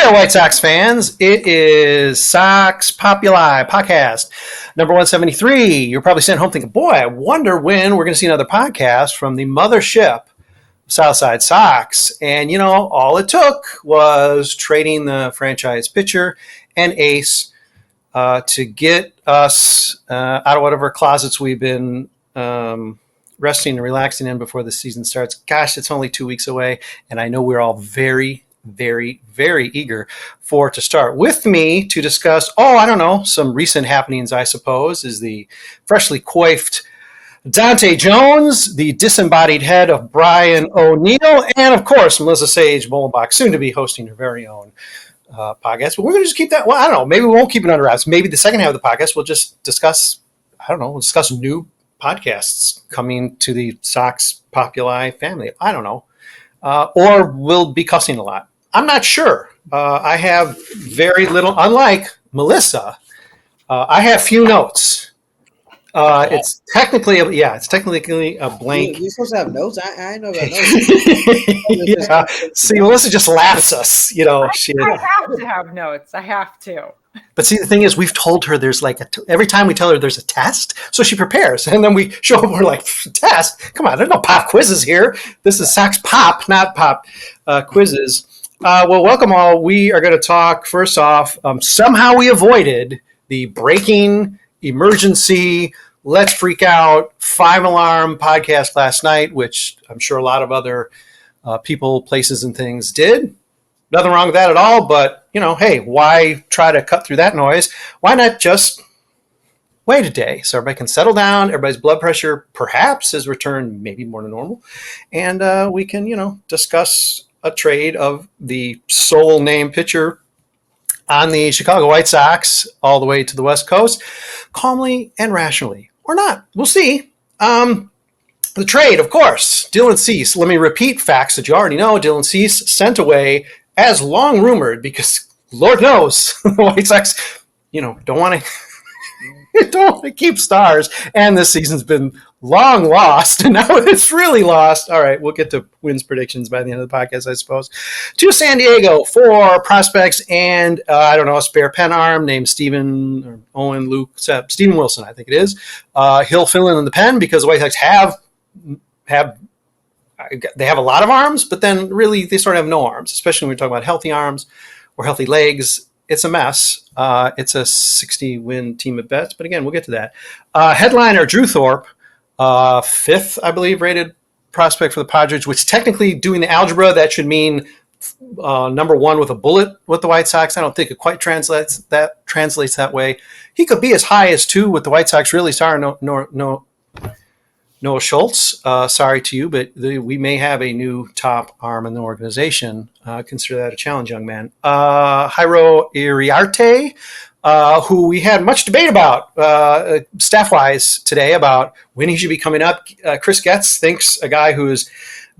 there, White Sox fans. It is Sox Populi podcast number 173. You're probably sitting home thinking, boy, I wonder when we're going to see another podcast from the mothership, Southside Sox. And, all it took was trading the franchise pitcher and ace to get us out of whatever closets we've been resting and relaxing in before the season starts. Gosh, it's only 2 weeks away, and I know we're all very, very, very eager for it to start. With me to discuss, some recent happenings, I suppose, is the freshly coiffed Dante Jones, the disembodied head of Brian O'Neill, and, of course, Melissa Sage-Bollenbach, soon to be hosting her very own podcast. But we're going to just keep that. Well, I don't know. Maybe we won't keep it under wraps. Maybe the second half of the podcast we'll just discuss, discuss new podcasts coming to the Sox Populi family. I don't know. Or we'll be cussing a lot. I'm not sure. I have very little, unlike Melissa, I have few notes. It's technically a blank. You're supposed to have notes? I know about notes. See, Melissa just laughs us. I have to have notes. I have to. But see, the thing is, we've told her there's every time we tell her there's a test, so she prepares. And then we show up and we're like, test? Come on, there's no pop quizzes here. This is Sox Pop, not pop quizzes. Well, welcome all. We are going to talk, first off, somehow we avoided the breaking emergency, let's freak out, 5-alarm podcast last night, which I'm sure a lot of other people, places, and things did. Nothing wrong with that at all, but, hey, why try to cut through that noise? Why not just wait a day so everybody can settle down, everybody's blood pressure perhaps has returned maybe more to normal, and we can, discuss a trade of the sole name pitcher on the Chicago White Sox all the way to the West Coast, calmly and rationally. Or not. We'll see. The trade, of course, Dylan Cease. Let me repeat facts that you already know. Dylan Cease sent away, as long rumored, because Lord knows the White Sox, don't want to keep stars, and this season's been long lost, and now it's really lost. All right, we'll get to wins predictions by the end of the podcast, I suppose. To San Diego for prospects and a spare pen arm named Steven or Owen Luke Steven Wilson, I think it is. He'll fill in the pen because the White Sox have a lot of arms, but then really they sort of have no arms, especially when we're talking about healthy arms or healthy legs. It's a mess. It's a 60-win team at best, but again, we'll get to that. Headliner Drew Thorpe, fifth, I believe, rated prospect for the Padres, which technically, doing the algebra, that should mean number one with a bullet with the White Sox. I don't think it quite translates that way. He could be as high as 2 with the White Sox. Really sorry, Noah Schultz, sorry to you, but we may have a new top arm in the organization. Consider that a challenge, young man. Jairo Iriarte, who we had much debate about staff-wise today about when he should be coming up. Chris Getz thinks a guy who's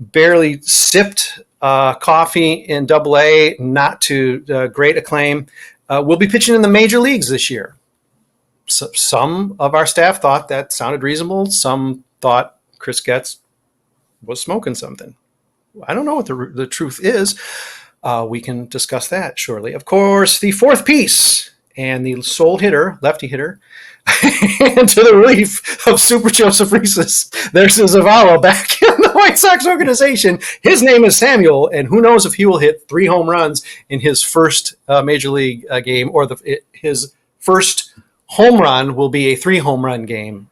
barely sipped coffee in Double-A, not to great acclaim, will be pitching in the major leagues this year. So some of our staff thought that sounded reasonable. Some thought Chris Getz was smoking something. I don't know what the truth is. We can discuss that shortly. Of course, the fourth piece and the sole hitter, lefty hitter, and to the relief of Super Joseph Reeses, there's Zavala back in the White Sox organization. His name is Samuel, and who knows if he will hit 3 home runs in his first major league game, or his first home run will be a 3 home run game.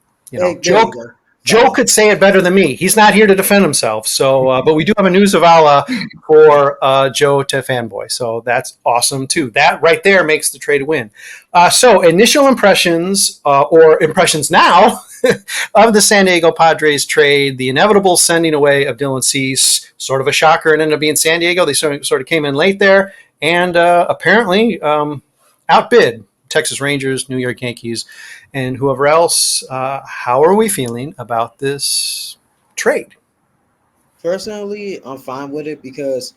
Joe could say it better than me. He's not here to defend himself. So, but we do have a new Zavala for Joe to fanboy. So that's awesome too. That right there makes the trade a win. So initial impressions or impressions now of the San Diego Padres trade, the inevitable sending away of Dylan Cease, sort of a shocker. It ended up being San Diego. They sort of came in late there and apparently outbid Texas Rangers, New York Yankees, and whoever else. How are we feeling about this trade? Personally, I'm fine with it because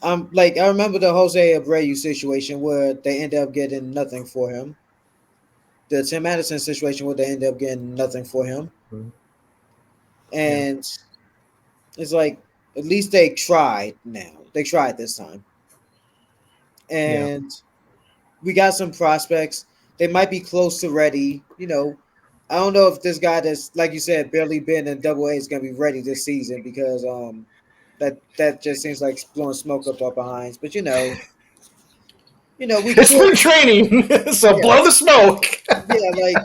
I remember the Jose Abreu situation where they ended up getting nothing for him. The Tim Anderson situation where they ended up getting nothing for him. Mm-hmm. And it's like, at least they tried now. They tried this time. and we got some prospects. They might be close to ready. I don't know if this guy that's, like you said, barely been in Double A is going to be ready this season because that just seems like blowing smoke up our behinds. But we It's could, spring training, so yeah, blow the smoke. yeah, like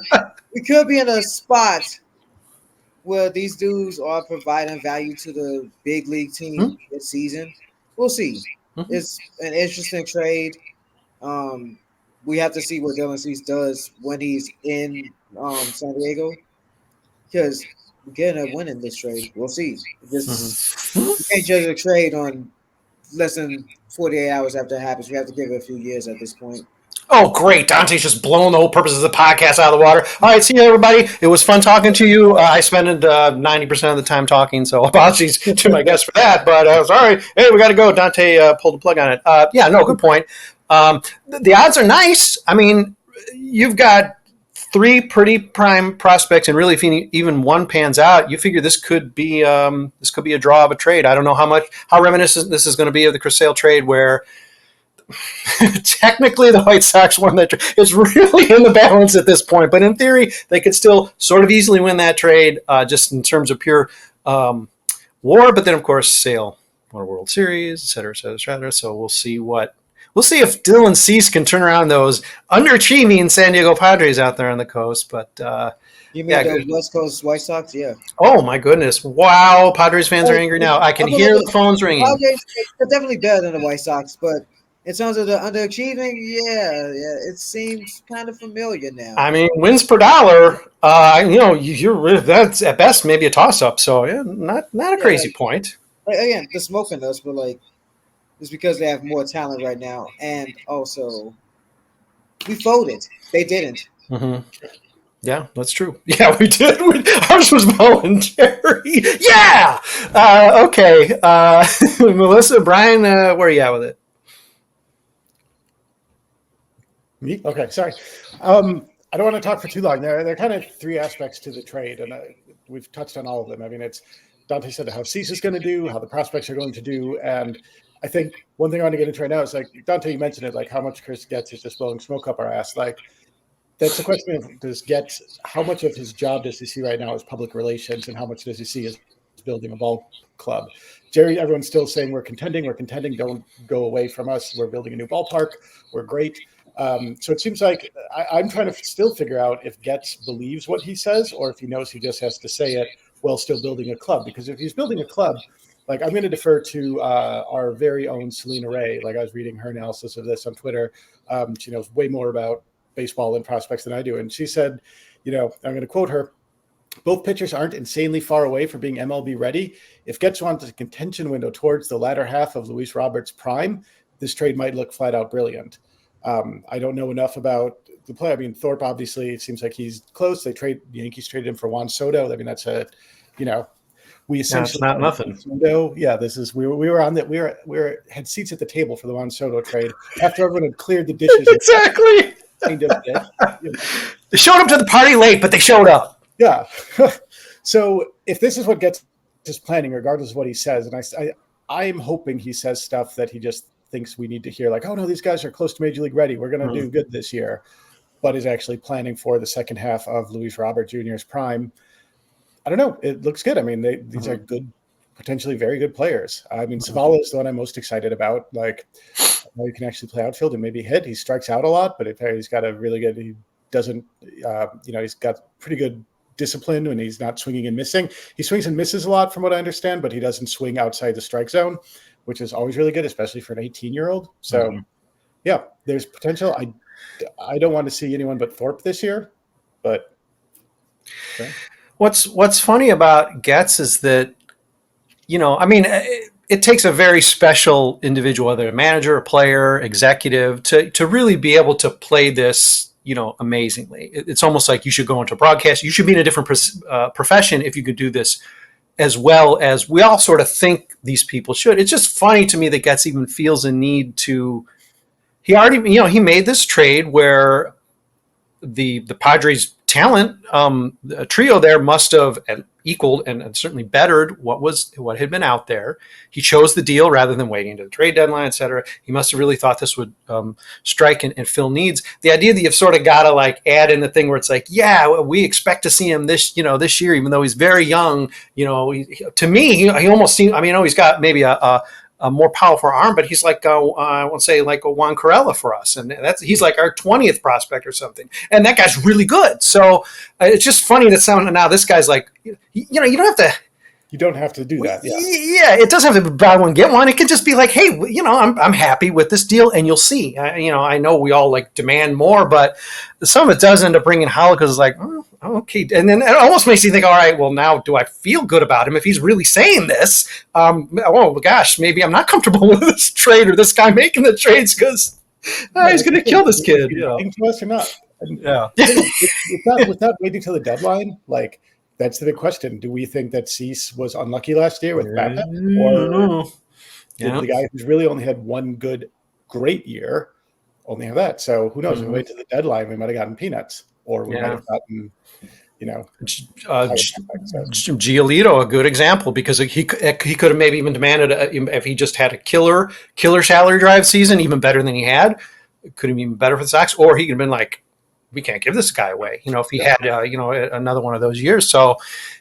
we could be in a spot where these dudes are providing value to the big league team this season. We'll see. Mm-hmm. It's an interesting trade. Um, we have to see what Dylan Cease does when he's in San Diego, because we're getting a win in this trade. We'll see. You can't judge a trade on less than 48 hours after it happens. We have to give it a few years at this point. Oh, great. Dante's just blowing the whole purpose of the podcast out of the water. All right, see you, everybody. It was fun talking to you. I spent 90% of the time talking, so apologies to my guests for that. But I was all right. Hey, we got to go. Dante pulled the plug on it. Yeah, no, good point. The odds are nice. I mean, you've got 3 pretty prime prospects, and really, if even one pans out, you figure this could be a draw of a trade. I don't know how reminiscent this is going to be of the Chris Sale trade, where technically the White Sox won that trade. It's really in the balance at this point, but in theory, they could still sort of easily win that trade, just in terms of pure WAR. But then, of course, Sale won a World Series, et cetera, et cetera, et cetera. So we'll see if Dylan Cease can turn around those underachieving San Diego Padres out there on the coast. But you mean the West Coast White Sox? Yeah. Oh my goodness! Wow, Padres fans are angry now. I can hear the phones ringing. Padres are definitely better than the White Sox, but in terms of the underachieving, yeah, it seems kind of familiar now. I mean, wins per dollar. You're that's at best maybe a toss-up. So yeah, not a crazy point. Again, the smoking us, but it's because they have more talent right now, and also we folded. They didn't. Mm-hmm. Yeah, that's true. Yeah, we did. Ours was voluntary. Yeah. Okay. Melissa, Brian, where are you at with it? Me? Okay, sorry. I don't want to talk for too long. There are kind of 3 aspects to the trade, and we've touched on all of them. I mean, it's Dante said how Cease is going to do, how the prospects are going to do, and I think one thing I want to get into right now is, like, Dante, you mentioned it, like how much Chris Getz is just blowing smoke up our ass. Like, that's the question of, does Getz, how much of his job does he see right now as public relations, and how much does he see as building a ball club? Jerry, everyone's still saying we're contending, don't go away from us, we're building a new ballpark, we're great. So it seems like I'm trying to still figure out if Getz believes what he says, or if he knows he just has to say it while still building a club. Because if he's building a club, like, I'm going to defer to our very own Selena Ray. Like, I was reading her analysis of this on Twitter. She knows way more about baseball and prospects than I do. And she said, I'm going to quote her, "Both pitchers aren't insanely far away from being MLB ready. If Getz wants a contention window towards the latter half of Luis Roberts' prime, this trade might look flat out brilliant." I don't know enough about the play. I mean, Thorpe, obviously, it seems like he's close. The Yankees traded him for Juan Soto. I mean, that's we essentially not nothing. Soto. Yeah, this is we were on that. We had seats at the table for the Juan Soto trade after everyone had cleared the dishes. Exactly. They showed up to the party late, but they showed up. Yeah. So if this is what Getz is planning, regardless of what he says, and I'm hoping he says stuff that he just thinks we need to hear, like, oh no, these guys are close to Major League ready, we're going to do good this year, but is actually planning for the second half of Luis Robert Jr.'s prime. I don't know. It looks good. I mean, these are good, potentially very good players. I mean, Zavala is the one I'm most excited about. Like, he can actually play outfield and maybe hit. He strikes out a lot, but he's got a really good, he doesn't, he's got pretty good discipline when he's not swinging and missing. He swings and misses a lot from what I understand, but he doesn't swing outside the strike zone, which is always really good, especially for an 18-year-old. So, yeah, there's potential. I don't want to see anyone but Thorpe this year, but okay. What's funny about Getz is that, it takes a very special individual, whether a manager, a player, executive, to really be able to play this, amazingly. It's almost like you should go into broadcast. You should be in a different profession if you could do this as well as we all sort of think these people should. It's just funny to me that Getz even feels a need to. He already, he made this trade where the Padres talent, a trio there must have equaled and certainly bettered what had been out there. He chose the deal rather than waiting to the trade deadline, et cetera. He must have really thought this would strike and fill needs. The idea that you've sort of got to like add in the thing where it's like, yeah, we expect to see him this year, even though he's very young. To me, he almost seems. I mean, he's got maybe a more powerful arm, but he's like I won't say like a Juan Corella for us, and he's like our 20th prospect or something, and that guy's really good. So it's just funny that now this guy's like, you don't have to. You don't have to do that. Yeah. Yeah, it doesn't have to be buy one get one. It can just be like, hey, I'm happy with this deal, and you'll see. I know we all like demand more, but some of it does end up bringing hollow because it's like, oh, okay, and then it almost makes you think, all right, well now do I feel good about him if he's really saying this? Oh gosh, maybe I'm not comfortable with this trade or this guy making the trades because he's going to kill this kid. To us or not? Yeah. Without waiting till the deadline, like. That's the big question. Do we think that Cease was unlucky last year with BABIP? Or did the guy who's really only had one great year only have that? So who knows? If we wait to the deadline, we might have gotten peanuts. Or we might have gotten, Giolito, a good example, because he could have maybe even demanded, if he just had a killer salary drive season, even better than he had. It could have been even better for the Sox. Or he could have been like, we can't give this guy away, if he had, another one of those years. So,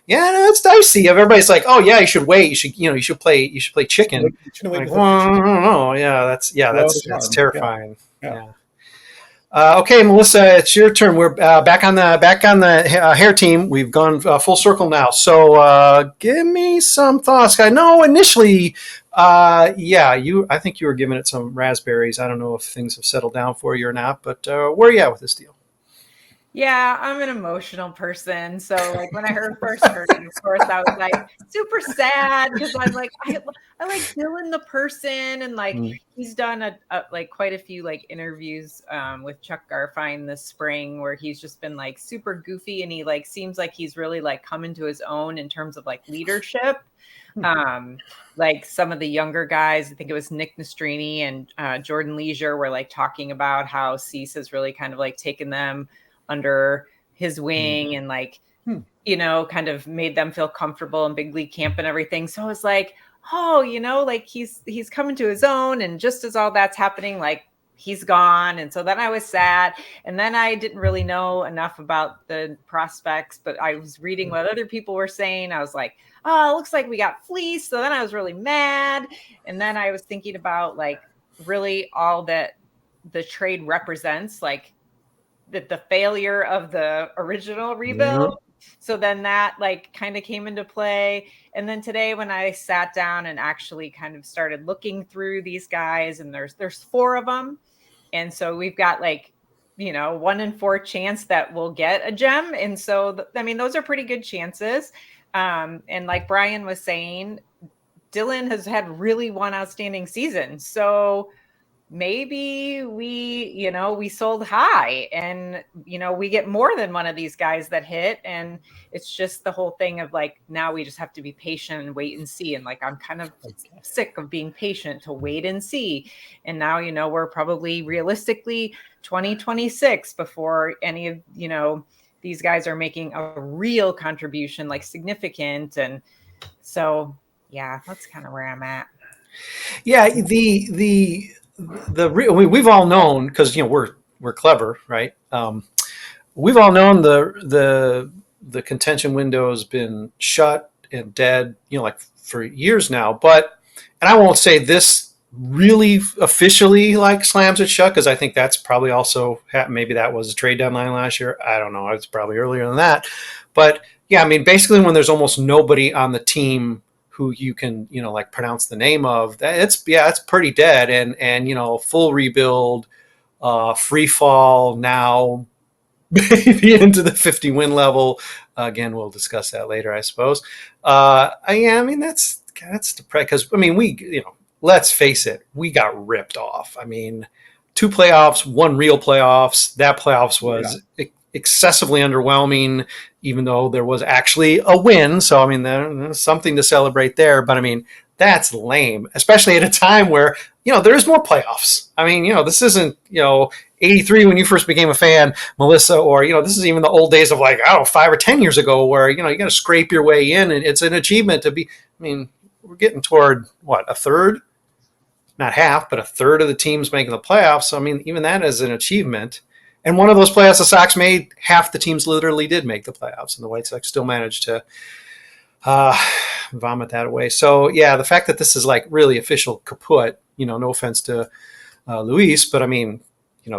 yeah, it's dicey. Everybody's like, oh yeah, you should wait. You should play chicken. Like, no, yeah, that's terrifying. Yeah. Okay, Melissa, it's your turn. We're back on the hair team. We've gone full circle now. So, give me some thoughts. I know initially, I think you were giving it some raspberries. I don't know if things have settled down for you or not, but where are you at with this deal? Yeah, I'm an emotional person. So like when I first heard it, of course, I was like super sad because I'm like, I like Dylan the person. And like, he's done quite a few like interviews with Chuck Garfien this spring where he's just been like super goofy. And he like, seems like he's really like coming to his own in terms of like leadership. Like some of the younger guys, I think it was Nick Nastrini and Jordan Leisure were like talking about how Cease has really kind of like taken them under his wing and like, kind of made them feel comfortable in big league camp and everything. So I was like, oh, like he's coming to his own. And just as all that's happening, like he's gone. And so then I was sad. And then I didn't really know enough about the prospects, but I was reading what other people were saying. I was like, oh, it looks like we got fleeced. So then I was really mad. And then I was thinking about like really all that the trade represents, like the failure of the original rebuild. So then that like kind of came into play. And then today when I sat down and actually kind of started looking through these guys, and there's 4 of them. And so we've got like, 1 in 4 chance that we'll get a gem. And so, those are pretty good chances. And like Brian was saying, Dylan has had really one outstanding season. So maybe we sold high and, we get more than one of these guys that hit. And it's just the whole thing of like, now we just have to be patient and wait and see. And like, I'm kind of sick of being patient to wait and see. And now, we're probably realistically 2026 before any of, these guys are making a real contribution, like significant. And so, yeah, that's kind of where I'm at. Yeah. We've all known, because we're clever, right? We've all known the contention window has been shut and dead, like for years now. But and I won't say this really officially like slams it shut, because I think that's probably also maybe that was a trade deadline last year. I don't know. It's probably earlier than that. But yeah, basically when there's almost nobody on the team who you can, like pronounce the name of, it's pretty dead. And full rebuild, free fall now, maybe into the 50 win level. Again, we'll discuss that later, I suppose. That's depressing because, let's face it, we got ripped off. 2 playoffs, 1 real playoffs. That playoffs was excessively underwhelming, even though there was actually a win. So, there's something to celebrate there. But, that's lame, especially at a time where there's more playoffs. I mean, this isn't, 83 when you first became a fan, Melissa, or, this is even the old days of 5 or 10 years ago where, you got to scrape your way in, and it's an achievement to be, we're getting toward a third, not half, but a third of the teams making the playoffs. So, even that is an achievement. And one of those playoffs the Sox made, half the teams literally did make the playoffs, and the White Sox still managed to vomit that away. So, yeah, the fact that this is really official kaput, no offense to Luis, but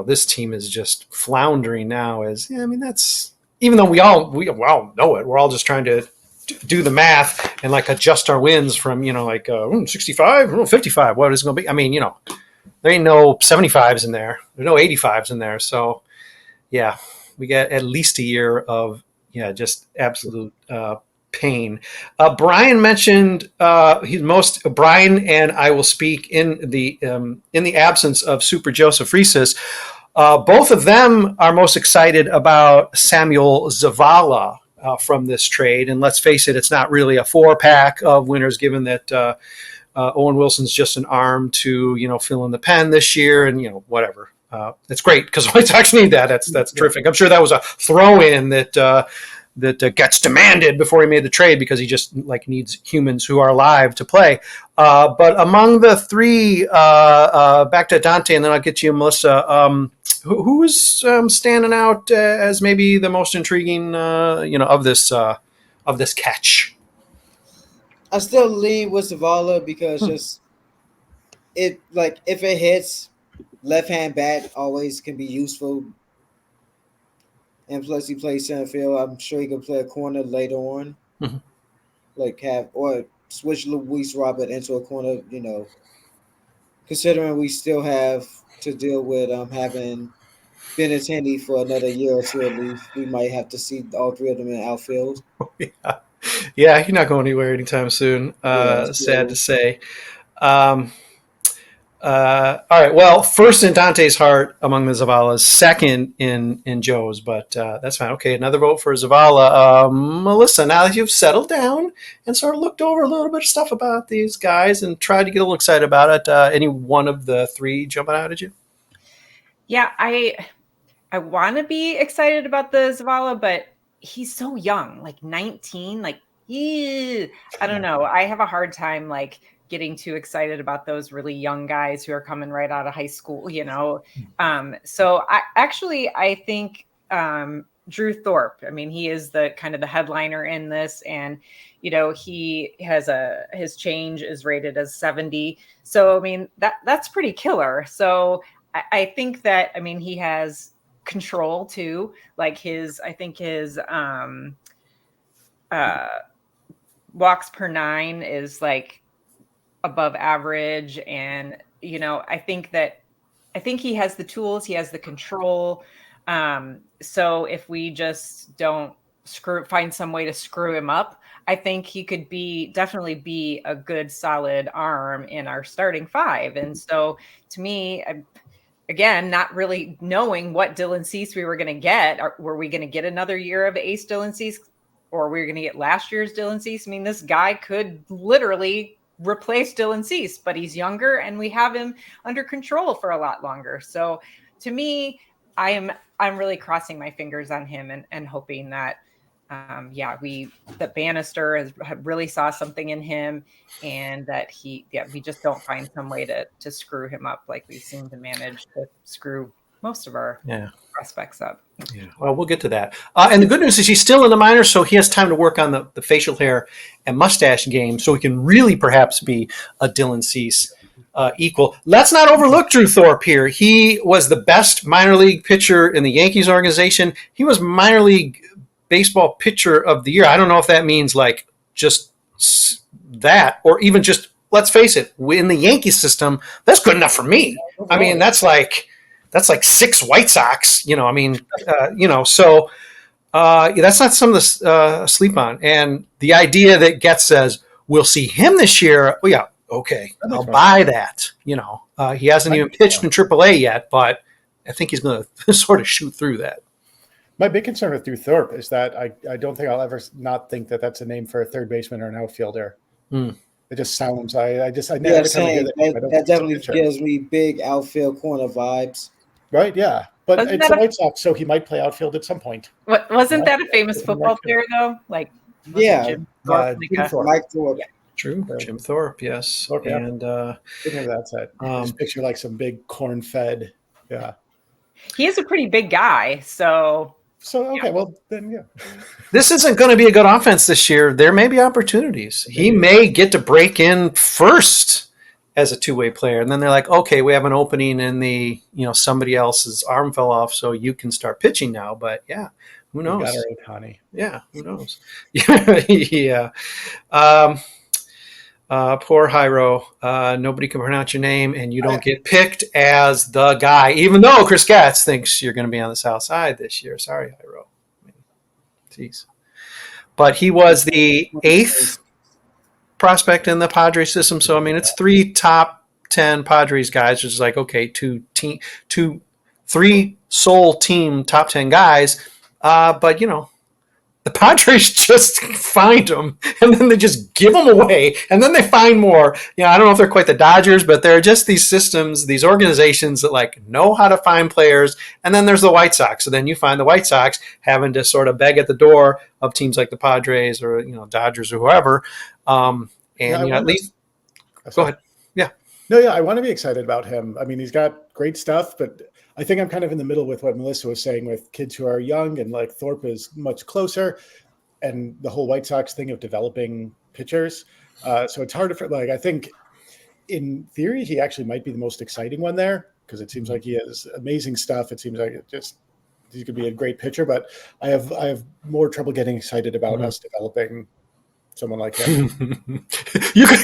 this team is just floundering now. That's, even though we all know it, we're all just trying to do the math and adjust our wins from 65, 55. What is it going to be? There ain't no 75s in there. There's no 85s in there. So yeah, we got at least a year of just absolute pain. Brian mentioned Brian, and I will speak in the absence of Super Joseph Reeses. Both of them are most excited about Samuel Zavala from this trade. And let's face it, it's not really a 4-pack of winners, given that Owen Wilson's just an arm to, fill in the pen this year, and, whatever. It's great because White Sox need that. That's terrific. I'm sure that was a throw-in that Getz demanded before he made the trade, because he just needs humans who are alive to play. But among the three, back to Dante, and then I'll get to you, Melissa. Who is standing out as maybe the most intriguing, of this catch? I still lean with Zavala because just if it hits, left hand bat always can be useful. And plus, he plays center field. I'm sure he can play a corner later on, or switch Luis Robert into a corner. Considering we still have to deal with having Ballantini for another year or two at least, we might have to see all three of them in outfield. Yeah, he's not going anywhere anytime soon. Sad to say. All right. Well, first in Dante's heart among the Zavalas, second in Joe's, but that's fine. Okay, another vote for Zavala. Melissa, now that you've settled down and sort of looked over a little bit of stuff about these guys and tried to get a little excited about it, any one of the three jumping out at you? Yeah, I want to be excited about the Zavala, but he's so young, 19. I don't know. I have a hard time getting too excited about those really young guys who are coming right out of high school, So I think Drew Thorpe, he is the kind of the headliner in this, and he has his change is rated as 70. So that's pretty killer. So I think that he has control too. His walks per 9 is above average, and I think he has the tools, he has the control. So if we just don't find some way to screw him up, I think he could definitely be a good solid arm in our starting 5. And so to me, again, not really knowing what Dylan Cease we were going to get. Were we going to get another year of ace Dylan Cease, or were we going to get last year's Dylan Cease? This guy could literally replace Dylan Cease, but he's younger and we have him under control for a lot longer. So to me, I'm really crossing my fingers on him and hoping that that Bannister really saw something in him, and that we just don't find some way to screw him up like we seem to manage to screw most of our prospects up. Yeah, well, we'll get to that. And the good news is he's still in the minors, so he has time to work on the facial hair and mustache game, so he can really perhaps be a Dylan Cease equal. Let's not overlook Drew Thorpe here. He was the best minor league pitcher in the Yankees organization. He was minor league baseball pitcher of the year. I don't know if that means just that, or even just, let's face it, in the Yankee system, that's good enough for me. That's like 6 White Sox, so that's not something to sleep on. And the idea that Getz says, we'll see him this year, well, yeah, okay, I'll buy that. He hasn't even pitched in AAA yet, but I think he's going to sort of shoot through that. My big concern with Drew Thorpe is that I don't think I'll ever not think that that's a name for a third baseman or an outfielder. It just sounds. I Yeah, every time I hear same. that, name, I don't That think it's a definitely pitcher. gives me big outfield corner vibes. Right? Yeah, but Wasn't it's that the White Sox, so he might play outfield at some point. wasn't Yeah. that a famous football player though? Like, was it Yeah, Jim Thorpe? Jim Thorpe. Mike Thorpe. Yeah. True. So, Jim Thorpe, yes. Thorpe, yeah. And Maybe that's it. I just picture like some big corn-fed. Yeah. He is a pretty big guy, so. So okay, well then, yeah. this isn't going to be a good offense this year. There may be opportunities. He may get to break in first as a two-way player, and then they're like, okay, we have an opening in the, somebody else's arm fell off, so you can start pitching now. But yeah, who knows? We got our Ohtani. Yeah, who knows? Yeah. Poor Jairo. Nobody can pronounce your name, and you don't get picked as the guy, even though Chris Getz thinks you're going to be on the South Side this year. Sorry, Jairo. Jeez. But he was the 8th prospect in the Padres system. So, I mean, it's 3 top 10 Padres guys, which is like, okay, 3 sole team top 10 guys. But, the Padres just find them, and then they just give them away, and then they find more. I don't know if they're quite the Dodgers, but they're just these systems, these organizations that like know how to find players. And then there's the White Sox. So then you find the White Sox having to sort of beg at the door of teams like the Padres or Dodgers or whoever. At least go ahead. Yeah. No, yeah, I want to be excited about him. I mean, he's got great stuff, but I think I'm kind of in the middle with what Melissa was saying with kids who are young, and like Thorpe is much closer, and the whole White Sox thing of developing pitchers. So it's hard to, I think in theory, he actually might be the most exciting one there, because it seems like he has amazing stuff. It seems like he could be a great pitcher, but I have more trouble getting excited about us developing someone like him. you have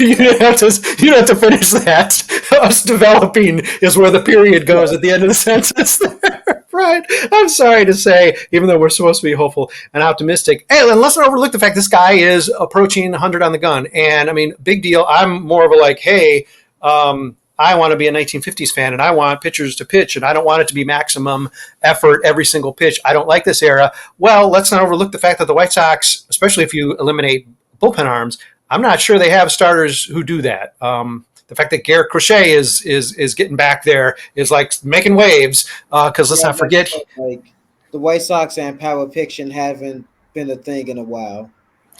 to finish that. Us developing is where the period goes at the end of the sentence there. Right. I'm sorry to say, even though we're supposed to be hopeful and optimistic. Hey, and let's not overlook the fact this guy is approaching 100 on the gun. And I mean, big deal. I'm more of a like, hey, I want to be a 1950s fan, and I want pitchers to pitch, and I don't want it to be maximum effort every single pitch. I don't like this era. Well, let's not overlook the fact that the White Sox, especially if you eliminate bullpen arms, I'm not sure they have starters who do that. The fact that Garrett Crochet is getting back there is like making waves, because let's not forget, like the White Sox and power pitching haven't been a thing in a while.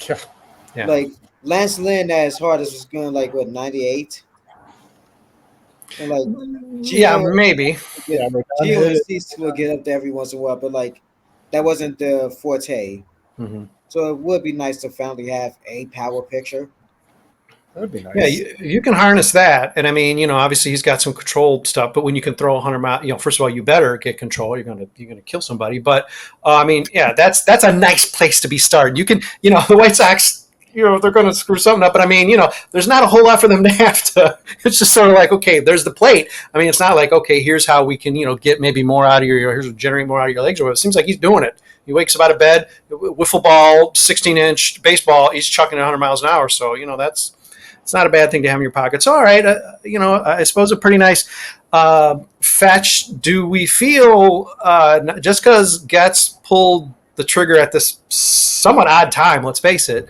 Yeah. Like Lance Lynn, as hard as was going, like what 98, and like maybe. Gio and Cease will get up there every once in a while, but like that wasn't the forte. Mm-hmm. So it would be nice to finally have a power pitcher. That would be nice. Yeah, you can harness that, and I mean, obviously he's got some control stuff. But when you can throw 100 miles, first of all, you better get control. You're gonna kill somebody. But I mean, yeah, that's a nice place to be started. You can, the White Sox, they're going to screw something up. But I mean, there's not a whole lot for them to have to. It's just sort of like, okay, there's the plate. I mean, it's not like, okay, here's how we can, get maybe more out of generate more out of your legs. Or whatever. It seems like he's doing it. He wakes up out of bed, wiffle ball, 16-inch baseball. He's chucking 100 miles an hour. So it's not a bad thing to have in your pocket. So all right, I suppose a pretty nice fetch. Do we feel just because Getz pulled the trigger at this somewhat odd time? Let's face it.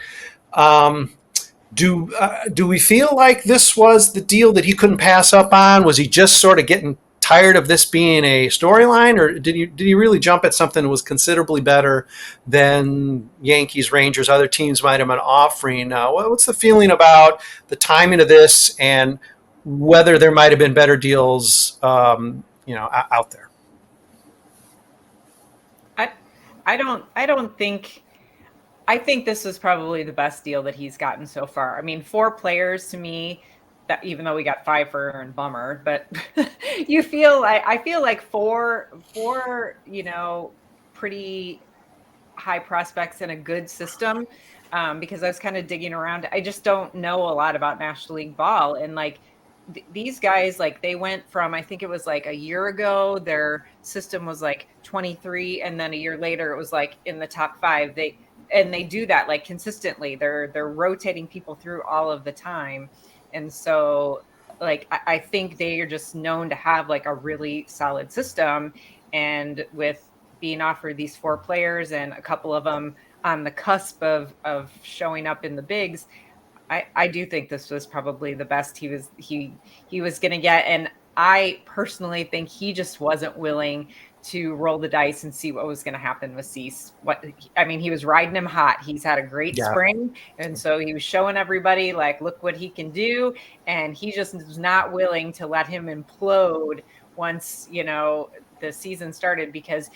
Do we feel like this was the deal that he couldn't pass up on? Was he just sort of getting tired of this being a storyline, or did he really jump at something that was considerably better than Yankees, Rangers, other teams might have been offering? What's the feeling about the timing of this, and whether there might have been better deals, out there? I think this was probably the best deal that he's gotten so far. I mean, 4 players to me, that even though we got Pfeiffer and Bummer, but I feel like four, pretty high prospects in a good system. Because I was kind of digging around. I just don't know a lot about National League ball, and like these guys, like they went from, I think it was like a year ago, their system was like 23, and then a year later it was like in the top 5. They do that like consistently. They're rotating people through all of the time. And so like, I think they are just known to have like a really solid system. And with being offered these 4 players and a couple of them on the cusp of showing up in the bigs, I do think this was probably the best he was going to get. And I personally think he just wasn't willing to roll the dice and see what was going to happen with Cease. He was riding him hot. He's had a great spring. And so he was showing everybody, like, look what he can do. And he just was not willing to let him implode once, the season started, because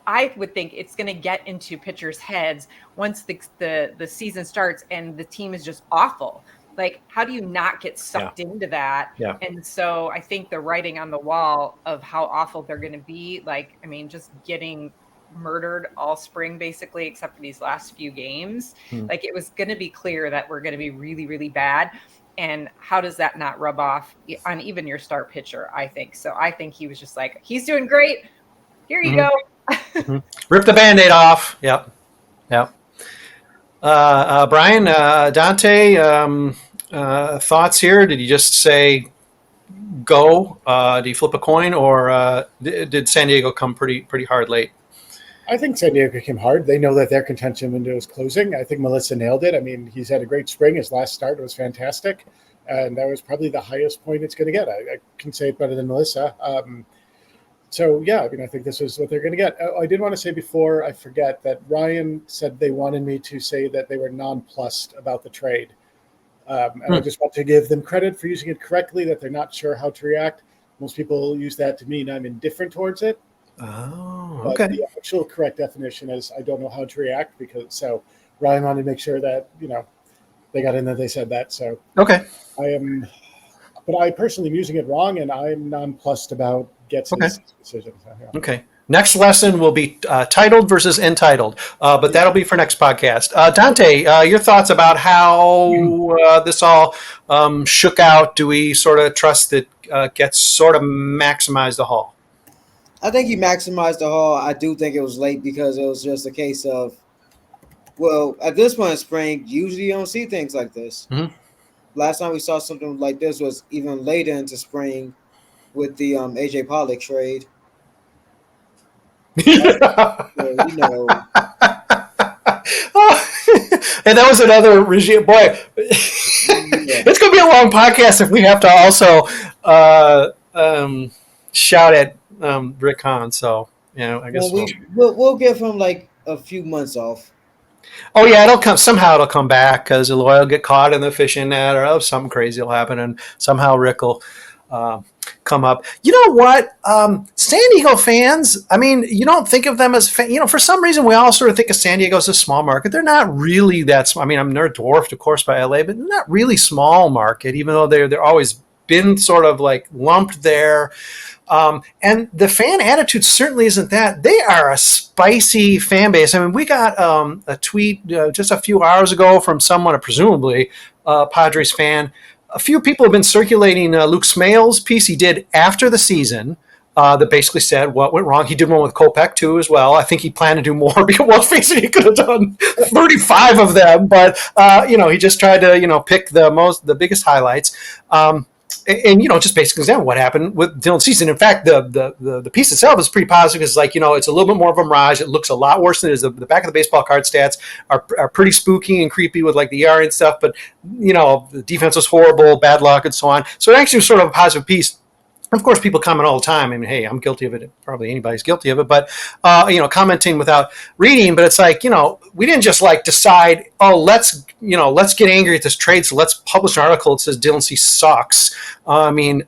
I would think it's going to get into pitchers' heads once the season starts and the team is just awful. Like, how do you not get sucked into that? Yeah. And so I think the writing on the wall of how awful they're going to be, just getting murdered all spring, basically, except for these last few games. Like, it was going to be clear that we're going to be really, really bad. And how does that not rub off on even your star pitcher, I think? So I think he was just like, he's doing great. Here you go. Rip the Band-Aid off. Yep. Brian, Dante, thoughts here? Did you just say go? Do you flip a coin, or did San Diego come pretty hard late? I think San Diego came hard. They know that their contention window is closing. I think Melissa nailed it. I mean, he's had a great spring. His last start was fantastic, and that was probably the highest point it's going to get. I can say it better than Melissa. I think this is what they're going to get. I did want to say before I forget that Ryan said they wanted me to say that they were nonplussed about the trade. And I just want to give them credit for using it correctly, that they're not sure how to react. Most people use that to mean I'm indifferent towards it. Oh, but okay. The actual correct definition is I don't know how to react, so Ryan wanted to make sure that, they got in there, they said that. So okay. But I personally am using it wrong, and I'm nonplussed about Getz' decision. So, yeah. Okay. Next lesson will be titled versus entitled, but that'll be for next podcast. Dante, your thoughts about how this all shook out? Do we sort of trust that Getz sort of maximized the haul? I think he maximized the haul. I do think it was late because it was just a case of, well, at this point in spring, usually you don't see things like this. Mm-hmm. Last time we saw something like this was even later into spring with the AJ Pollock trade. And that was another regime. Boy, it's going to be a long podcast if we have to also shout at Rick Hahn. So, I guess we'll give him like a few months off. Oh yeah, it'll come back because Eloy will get caught in the fishing net, or something crazy will happen, and somehow Rick will come up. You know what? San Diego fans, I mean, you don't think of them as, for some reason we all sort of think of San Diego as a small market. They're not really that small. I mean, they're dwarfed, of course, by LA, but they're not really small market, even though they're always been sort of like lumped there. And the fan attitude certainly isn't that. They are a spicy fan base. I mean, we got a tweet just a few hours ago from someone, presumably Padres fan. A few people have been circulating Luke Smale's piece he did after the season that basically said what went wrong. He did one with Kopech too as well. I think he planned to do more because, well, face it, he could have done 35 of them, but he just tried to pick the biggest highlights. And just basically examine what happened with Dylan Cease. In fact, the piece itself is pretty positive. It's like, it's a little bit more of a mirage. It looks a lot worse than it is. The back of the baseball card stats are pretty spooky and creepy with like the ERA and stuff. But, the defense was horrible, bad luck, and so on. So it actually was sort of a positive piece. Of course, people comment all the time. I mean, hey, I'm guilty of it. Probably anybody's guilty of it. But, commenting without reading. But it's like, we didn't just like decide, let's get angry at this trade. So let's publish an article that says Dylan Cease sucks. I'm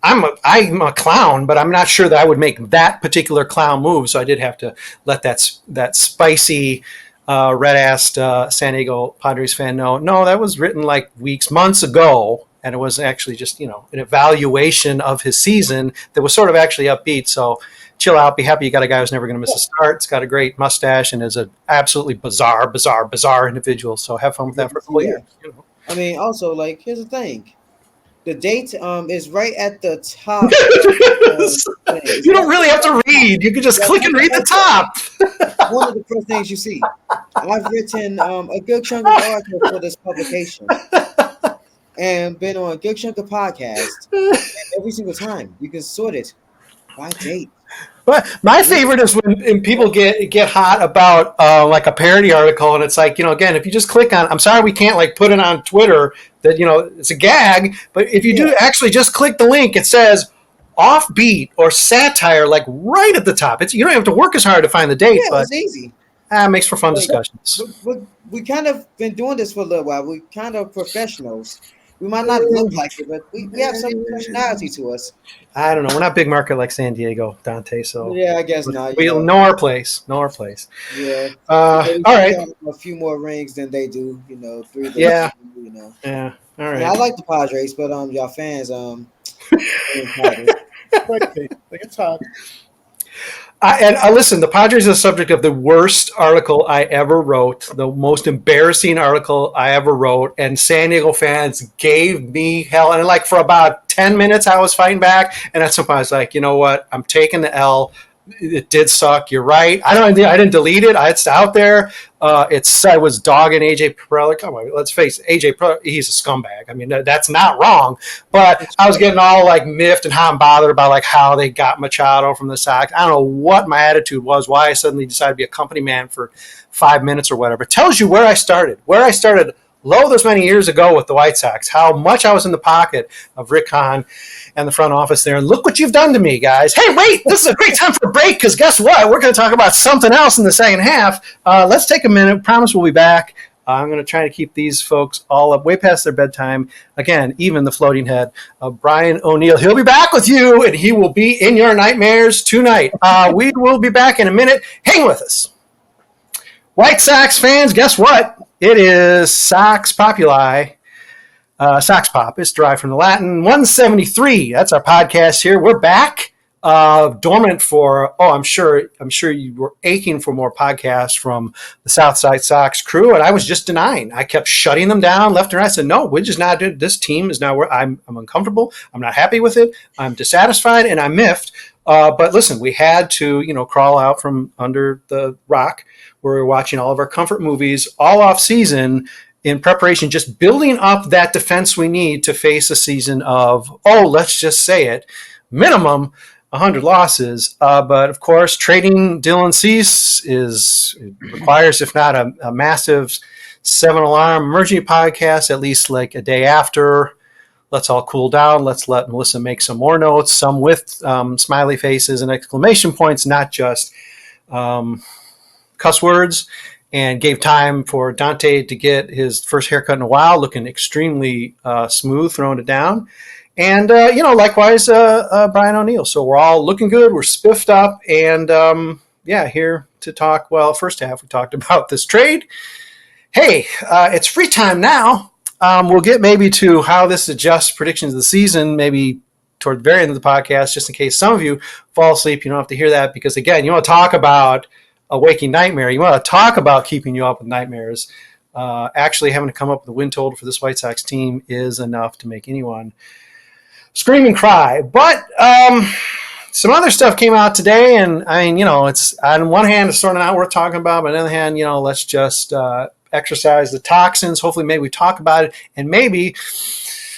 a clown, but I'm not sure that I would make that particular clown move. So I did have to let that spicy, red-assed San Diego Padres fan know. No, that was written like months ago. And it was actually just, an evaluation of his season that was sort of actually upbeat. So chill out, be happy you got a guy who's never going to miss a start. It's got a great mustache and is an absolutely bizarre individual. So have fun with that for a couple years. I mean, also, like, here's the thing. The date is right at the top. You don't really have to read. You can just click and read the top. One of the first things you see. I've written a good chunk of article for this publication. And been on a good chunk of podcasts. And every single time you can sort it by date. But my favorite is when people get hot about like a parody article, and it's like, again, if you just click on, I'm sorry we can't like put it on Twitter that it's a gag, but if you do actually just click the link, it says offbeat or satire like right at the top. You don't have to work as hard to find the date, but it's easy. It makes for fun discussions. We kind of been doing this for a little while. We kind of professionals. We might not look like it, but we have some personality to us. I don't know. We're not big market like San Diego, Dante. So yeah, I guess not. We know our place. Yeah. All right. A few more rings than they do. 3. Yeah. Yeah. All right. I like the Padres, but y'all fans It's hot. Listen, the Padres are the subject of the worst article I ever wrote, the most embarrassing article I ever wrote, and San Diego fans gave me hell. And like for about 10 minutes, I was fighting back, and at some point I was like, you know what? I'm taking the L. It did suck. You're right. I didn't delete it. It's out there. I was dogging AJ Preller. Come on, let's face it. AJ Preller, he's a scumbag. I mean, that's not wrong. But I was getting all like miffed and hot and bothered about like how they got Machado from the Sox. I don't know what my attitude was, why I suddenly decided to be a company man for 5 minutes or whatever. It tells you where I started. Low those many years ago with the White Sox, how much I was in the pocket of Rick Hahn and the front office there. And look what you've done to me, guys. Hey, wait, this is a great time for a break because guess what? We're going to talk about something else in the second half. Let's take a minute. Promise we'll be back. I'm going to try to keep these folks all up way past their bedtime. Again, even the floating head of Brian O'Neill. He'll be back with you, and he will be in your nightmares tonight. We will be back in a minute. Hang with us. White Sox fans, guess what? It is Sox Populi. Sox Pop. It's derived from the Latin 173. That's our podcast here. We're back. Dormant for, I'm sure you were aching for more podcasts from the Southside Sox crew, and I was just denying. I kept shutting them down left and right. I said, no, we're just not doing this. Team is now where I'm uncomfortable. I'm not happy with it. I'm dissatisfied, and I'm miffed. But listen, we had to, crawl out from under the rock where we were watching all of our comfort movies all off season in preparation, just building up that defense we need to face a season of, let's just say it, minimum 100 losses. But of course, trading Dylan Cease requires, if not a massive 7-alarm emergency podcast, at least like a day after. Let's all cool down. Let's let Melissa make some more notes, some with smiley faces and exclamation points, not just cuss words, and gave time for Dante to get his first haircut in a while, looking extremely smooth, throwing it down. And, likewise, Brian O'Neill. So we're all looking good. We're spiffed up. And, here to talk. Well, first half, we talked about this trade. Hey, it's free time now. We'll get maybe to how this adjusts predictions of the season, maybe toward the very end of the podcast, just in case some of you fall asleep. You don't have to hear that because, again, you want to talk about a waking nightmare. You want to talk about keeping you up with nightmares. Actually having to come up with a win total for this White Sox team is enough to make anyone scream and cry. But some other stuff came out today, and it's on one hand it's sort of not worth talking about, but on the other hand, let's just exercise the toxins. Hopefully maybe we talk about it, and maybe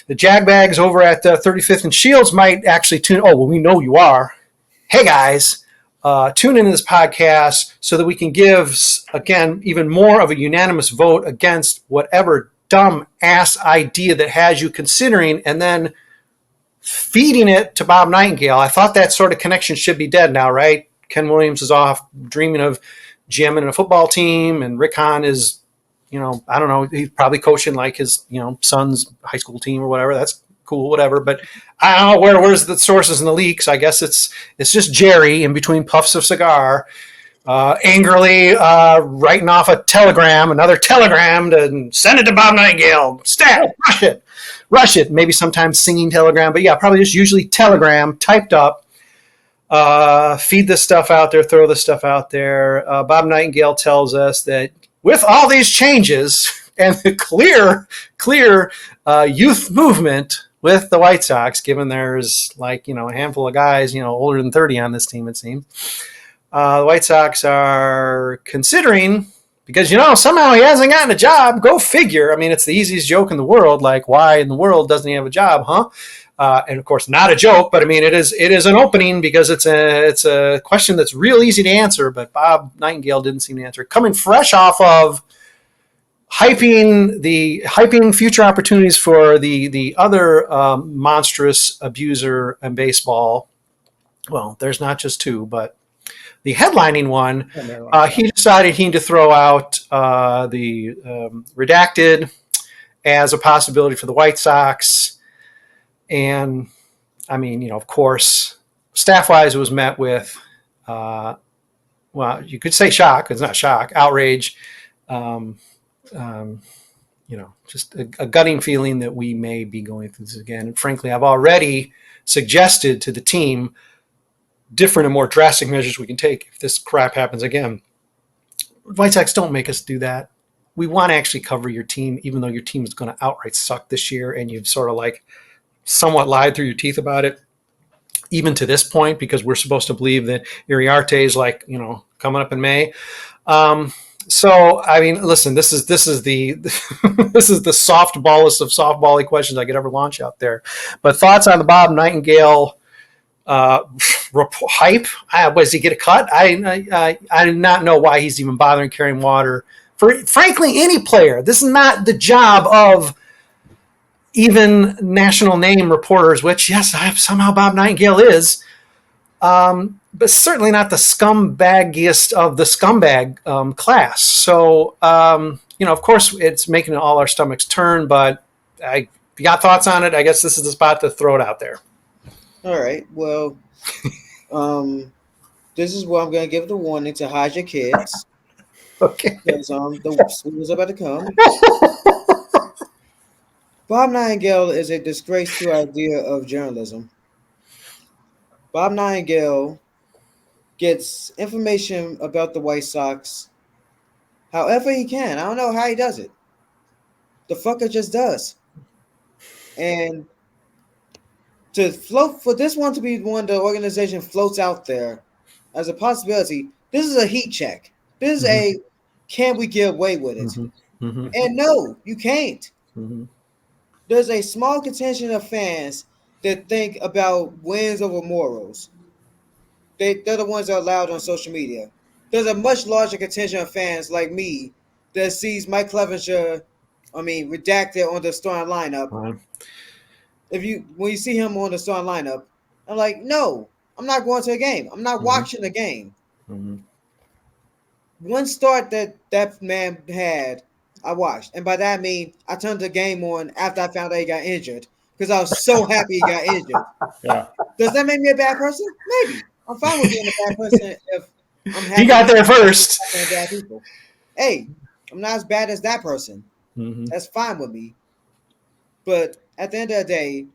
the jagbags over at 35th and Shields might actually tune. We know you are. Hey guys, tune into this podcast so that we can give, again, even more of a unanimous vote against whatever dumb ass idea that has you considering and then feeding it to Bob Nightingale. I thought that sort of connection should be dead now, right? Ken Williams is off dreaming of GMing a football team, and Rick Hahn is, I don't know, he's probably coaching like his, son's high school team or whatever. That's cool, whatever. But I don't know where's the sources in the leaks. I guess it's just Jerry in between puffs of cigar, angrily writing off another telegram to send it to Bob Nightingale. Stat, rush it. Maybe sometimes singing telegram, but yeah, probably just usually telegram typed up. Feed this stuff out there, throw this stuff out there. Bob Nightingale tells us that with all these changes and the clear youth movement with the White Sox, given there's a handful of guys, older than 30 on this team, it seems. The White Sox are considering Because, somehow he hasn't gotten a job. Go figure. I mean, it's the easiest joke in the world. Like, why in the world doesn't he have a job, huh? And of course, not a joke, but I mean, it is an opening because it's a question that's real easy to answer. But Bob Nightingale didn't seem to answer. Coming fresh off of hyping future opportunities for the other monstrous abuser in baseball. Well, there's not just two, but the headlining one, he decided he needed to throw out the redacted as a possibility for the White Sox. And, I mean, of course, staff-wise, it was met with, well, you could say shock. It's not shock, outrage, just a gutting feeling that we may be going through this again. And frankly, I've already suggested to the team different and more drastic measures we can take if this crap happens again. White Sox, don't make us do that. We want to actually cover your team, even though your team is going to outright suck this year, and you've sort of somewhat lied through your teeth about it, even to this point, because we're supposed to believe that Iriarte is coming up in May. So, I mean, listen, this is the this is the softballest of softball-y questions I could ever launch out there. But thoughts on the Bob Nightingale hype? Does he get a cut? I do not know why he's even bothering carrying water for, frankly, any player. This is not the job of even national name reporters, which, yes, somehow Bob Nightingale is, but certainly not the scumbaggiest of the scumbag class. So, of course, it's making all our stomachs turn, but if you got thoughts on it, I guess this is the spot to throw it out there. All right. Well, this is where I'm going to give the warning to hide your kids. Okay. Because the school is about to come. Bob Nightingale is a disgrace to idea of journalism. Bob Nightingale gets information about the White Sox however he can. I don't know how he does it. The fucker just does. And to float for this one to be one the organization floats out there as a possibility, this is a heat check. This is a can we get away with it? And no, you can't. There's a small contingent of fans that think about wins over morals. They're the ones that are allowed on social media. There's a much larger contingent of fans like me that sees Mike Clevenger, redacted on the starting lineup. When you see him on the starting lineup, I'm like, no, I'm not going to a game. I'm not watching the game. One start that man had, I watched. And by that I mean I turned the game on after I found out he got injured because I was so happy he got injured. Yeah. Does that make me a bad person? Maybe. I'm fine with being a bad person if I'm happy. He got there first. Bad people. Hey, I'm not as bad as that person. That's fine with me. But at the end of the day,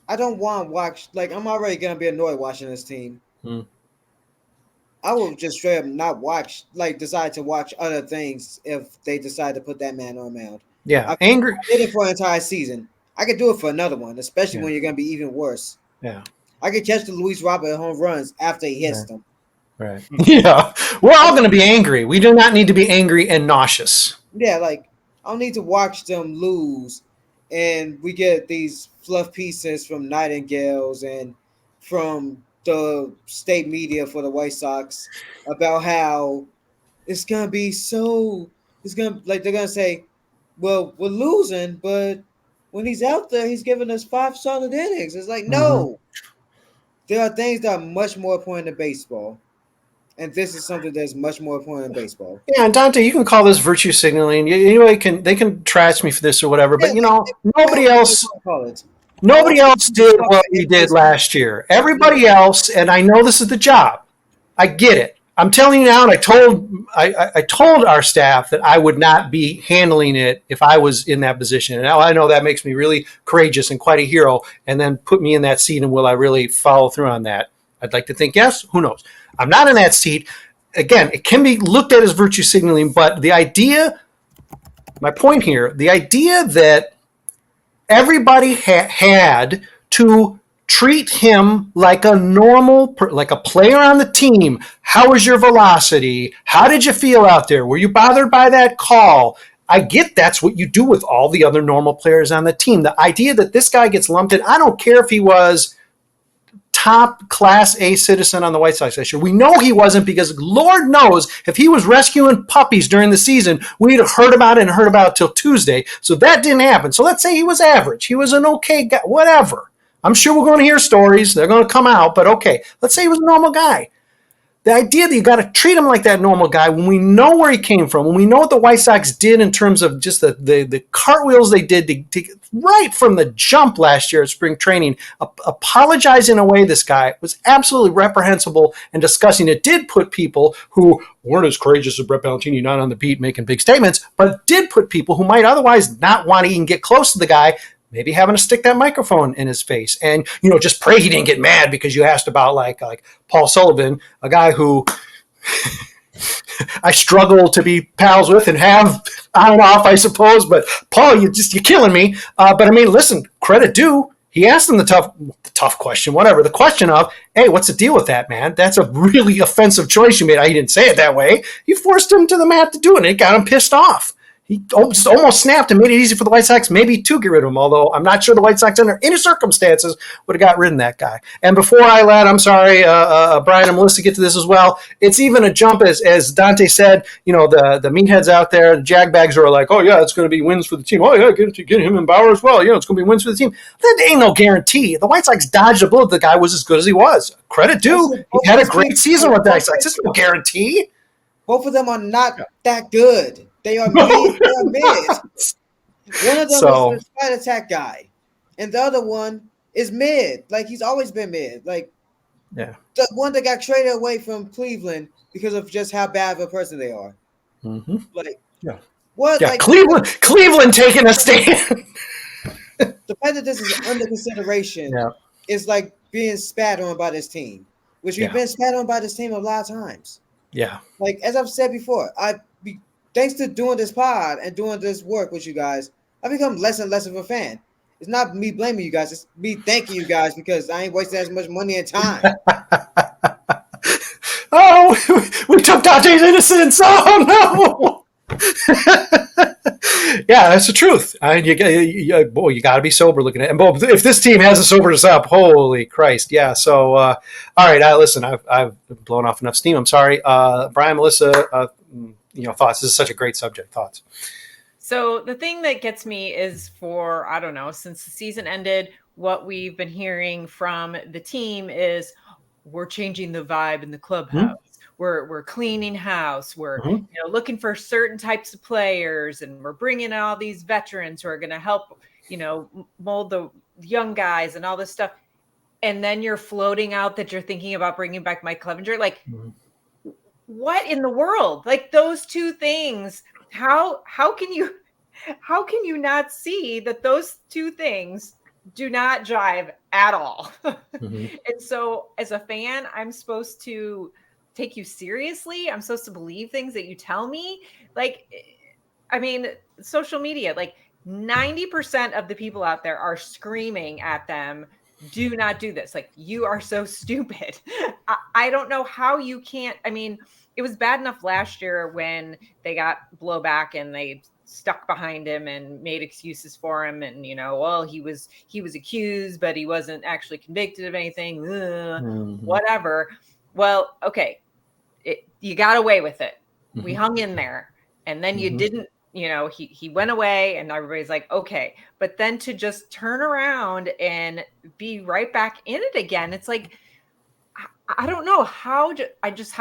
I don't want to watch. I'm already going to be annoyed watching this team. I will just straight up not watch, decide to watch other things if they decide to put that man on mound. Yeah, angry. I did it for an entire season. I could do it for another one, especially when you're going to be even worse. Yeah. I could catch the Luis Robert home runs after he hits them. Right. Yeah. We're all going to be angry. We do not need to be angry and nauseous. Yeah, I don't need to watch them lose. And we get these fluff pieces from Nightingales and from the state media for the White Sox about how it's going to be they're going to say, well, we're losing, but when he's out there, he's giving us 5 solid innings. It's no. There are things that are much more important than baseball. And this is something that's much more important than baseball. Yeah, and Dante, you can call this virtue signaling. They can trash me for this or whatever, but nobody else did what we did last year. Everybody else, and I know this is the job. I get it. I'm telling you now, and I told our staff that I would not be handling it if I was in that position. And now I know that makes me really courageous and quite a hero, and then put me in that seat, and will I really follow through on that? I'd like to think yes. Who knows? I'm not in that seat. Again, it can be looked at as virtue signaling, but my point here, the idea that everybody had to treat him like a normal, like a player on the team. How was your velocity? How did you feel out there? Were you bothered by that call? I get that's what you do with all the other normal players on the team. The idea that this guy gets lumped in, I don't care if he was top Class A citizen on the White Sox this year. We know he wasn't, because Lord knows if he was rescuing puppies during the season, we'd have heard about it and heard about it till Tuesday. So that didn't happen. So let's say he was average. He was an okay guy, whatever. I'm sure we're going to hear stories. They're going to come out, but okay. Let's say he was a normal guy. The idea that you got to treat him like that normal guy when we know where he came from, when we know what the White Sox did in terms of just the cartwheels they did to right from the jump last year at spring training, apologize in a way this guy was absolutely reprehensible and disgusting. It did put people who weren't as courageous as Brett Ballantini, not on the beat making big statements, but did put people who might otherwise not want to even get close to the guy, maybe having to stick that microphone in his face and, just pray he didn't get mad because you asked about like Paul Sullivan, a guy who I struggle to be pals with and have on and off, I suppose. But Paul, you're killing me. But I mean, listen, credit due. He asked him the tough question, whatever. The question of, hey, what's the deal with that, man? That's a really offensive choice you made. He didn't say it that way. You forced him to the mat to do it, and it got him pissed off. He almost snapped and made it easy for the White Sox maybe to get rid of him, although I'm not sure the White Sox under any circumstances would have got rid of that guy. And before I let, I'm sorry, Brian and Melissa get to this as well, it's even a jump, as Dante said, the meatheads out there, the jagbags are like, oh, yeah, it's going to be wins for the team. Oh, yeah, get him and Bauer as well. It's going to be wins for the team. That ain't no guarantee. The White Sox dodged a bullet. The guy was as good as he was. Credit due. He had a great season with the White Sox. It's no guarantee. Both of them are not that good. They are mid. They are mid. One of them is a side attack guy, and the other one is mid. Like, he's always been mid. Like, yeah, the one that got traded away from Cleveland because of just how bad of a person they are. Mm-hmm. Like, yeah, what? yeah. Like, Cleveland taking a stand. The fact that this is under consideration is like being spat on by this team, which we've been spat on by this team a lot of times. Yeah, like as I've said before, thanks to doing this pod and doing this work with you guys, I've become less and less of a fan. It's not me blaming you guys. It's me thanking you guys because I ain't wasting as much money and time. Oh, we took Dante's innocence. Oh, no. Yeah, that's the truth. You got to be sober looking at it. And boy, if this team hasn't sobered us up, holy Christ. Yeah, so, all right, listen, I've blown off enough steam. I'm sorry. Brian, Melissa, thoughts. This is such a great subject. Thoughts. So the thing that gets me is since the season ended, what we've been hearing from the team is we're changing the vibe in the clubhouse. Mm-hmm. We're cleaning house. We're looking for certain types of players, and we're bringing in all these veterans who are going to help mold the young guys and all this stuff. And then you're floating out that you're thinking about bringing back Mike Clevenger. Like, what in the world? Like, those two things. How can you not see that those two things do not jive at all? Mm-hmm. And so as a fan, I'm supposed to take you seriously. I'm supposed to believe things that you tell me. Like, I mean, social media, like 90% of the people out there are screaming at them, do not do this. Like, you are so stupid. I don't know how you can't. I mean, it was bad enough last year when they got blowback and they stuck behind him and made excuses for him. And, he was accused, but he wasn't actually convicted of anything. Whatever. Well, okay. You got away with it. Mm-hmm. We hung in there, and then you didn't, he went away, and everybody's like, okay. But then to just turn around and be right back in it again, it's like, I don't know how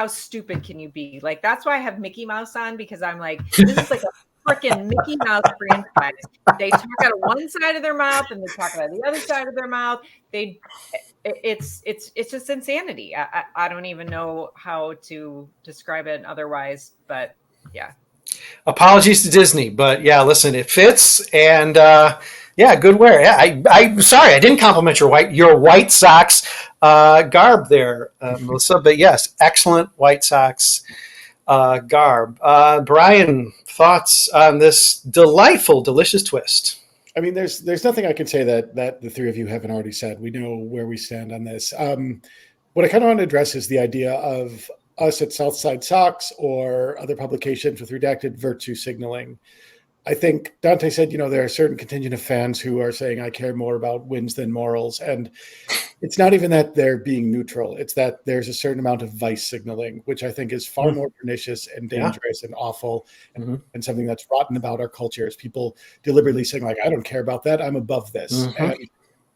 stupid can you be? Like, that's why I have Mickey Mouse on, because I'm like, this is like a freaking Mickey Mouse franchise. They talk out of one side of their mouth and they talk out of the other side of their mouth. It's just insanity. I don't even know how to describe it otherwise, but yeah. Apologies to Disney, but yeah, listen, it fits, and good wear. Yeah, I'm sorry, I didn't compliment your White Sox garb there, Melissa, but yes, excellent White Sox garb. Brian, thoughts on this delightful, delicious twist? I mean, there's nothing I can say that the three of you haven't already said. We know where we stand on this. What I kind of want to address is the idea of us at Southside Sox or other publications with redacted virtue signaling. I think Dante said, there are a certain contingent of fans who are saying, I care more about wins than morals. And it's not even that they're being neutral. It's that there's a certain amount of vice signaling, which I think is far more pernicious and dangerous and awful and something that's rotten about our culture is people deliberately saying, like, I don't care about that. I'm above this. And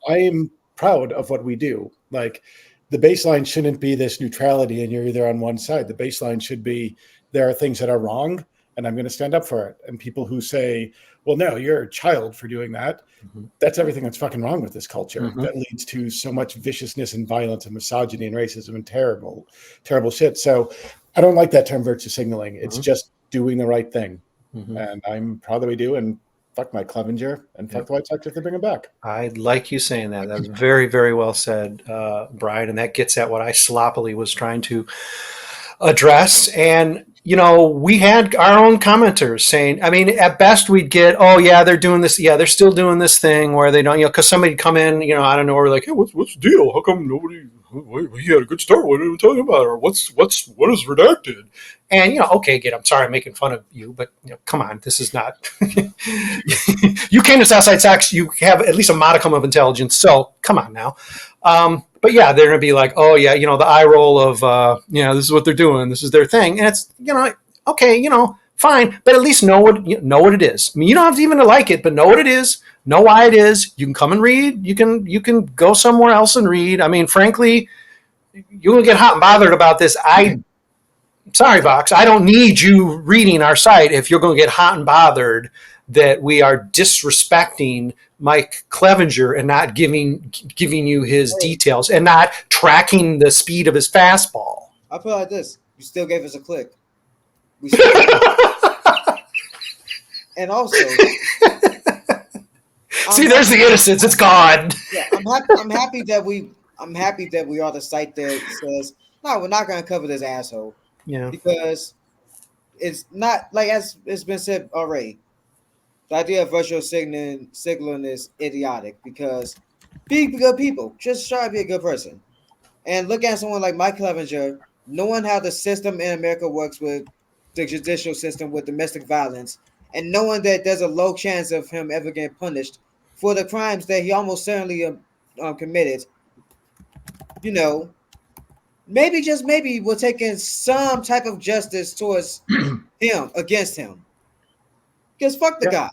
I am proud of what we do. Like, the baseline shouldn't be this neutrality and you're either on one side. The baseline should be there are things that are wrong and I'm going to stand up for it. And people who say, well, no, you're a child for doing that. That's everything that's fucking wrong with this culture. That leads to so much viciousness and violence and misogyny and racism and terrible, terrible shit. So I don't like that term virtue signaling. It's just doing the right thing. And I'm proud that we do. And fuck Mike Clevenger and fuck the White Sox if they bring him back. I like you saying that. That was very, very well said, Brian. And that gets at what I sloppily was trying to address. And we had our own commenters saying, I mean, at best we'd get, oh yeah, they're doing this. Yeah, they're still doing this thing where they don't, because somebody'd come in, out of nowhere, like, hey, what's the deal? How come nobody, he had a good start. What are we talking about? Or what is redacted? And, okay, again, I'm sorry I'm making fun of you, but come on, this is not, you came to Southside Sox, you have at least a modicum of intelligence. So come on now. But yeah, they're going to be like, oh yeah, the eye roll of, this is what they're doing. This is their thing. And it's, okay, fine, but at least know what it is. I mean, you don't have to even like it, but know what it is, know why it is. You can come and read. You can go somewhere else and read. I mean, frankly, you're going to get hot and bothered about this. Sorry, Vox, I don't need you reading our site if you're going to get hot and bothered that we are disrespecting Mike Clevenger and not giving you his details and not tracking the speed of his fastball. I feel like this. You still gave us a click. And also, see, there's the innocence. It's gone. Yeah, I'm happy that we are the site that says, no, we're not going to cover this asshole. Yeah, because it's not like, as it's been said already. The idea of virtual signaling is idiotic because be good people. Just try to be a good person. And look at someone like Mike Clevenger, knowing how the system in America works with the judicial system with domestic violence, and knowing that there's a low chance of him ever getting punished for the crimes that he almost certainly committed. Maybe, just maybe, we're taking some type of justice towards him, against him. Because fuck the guy.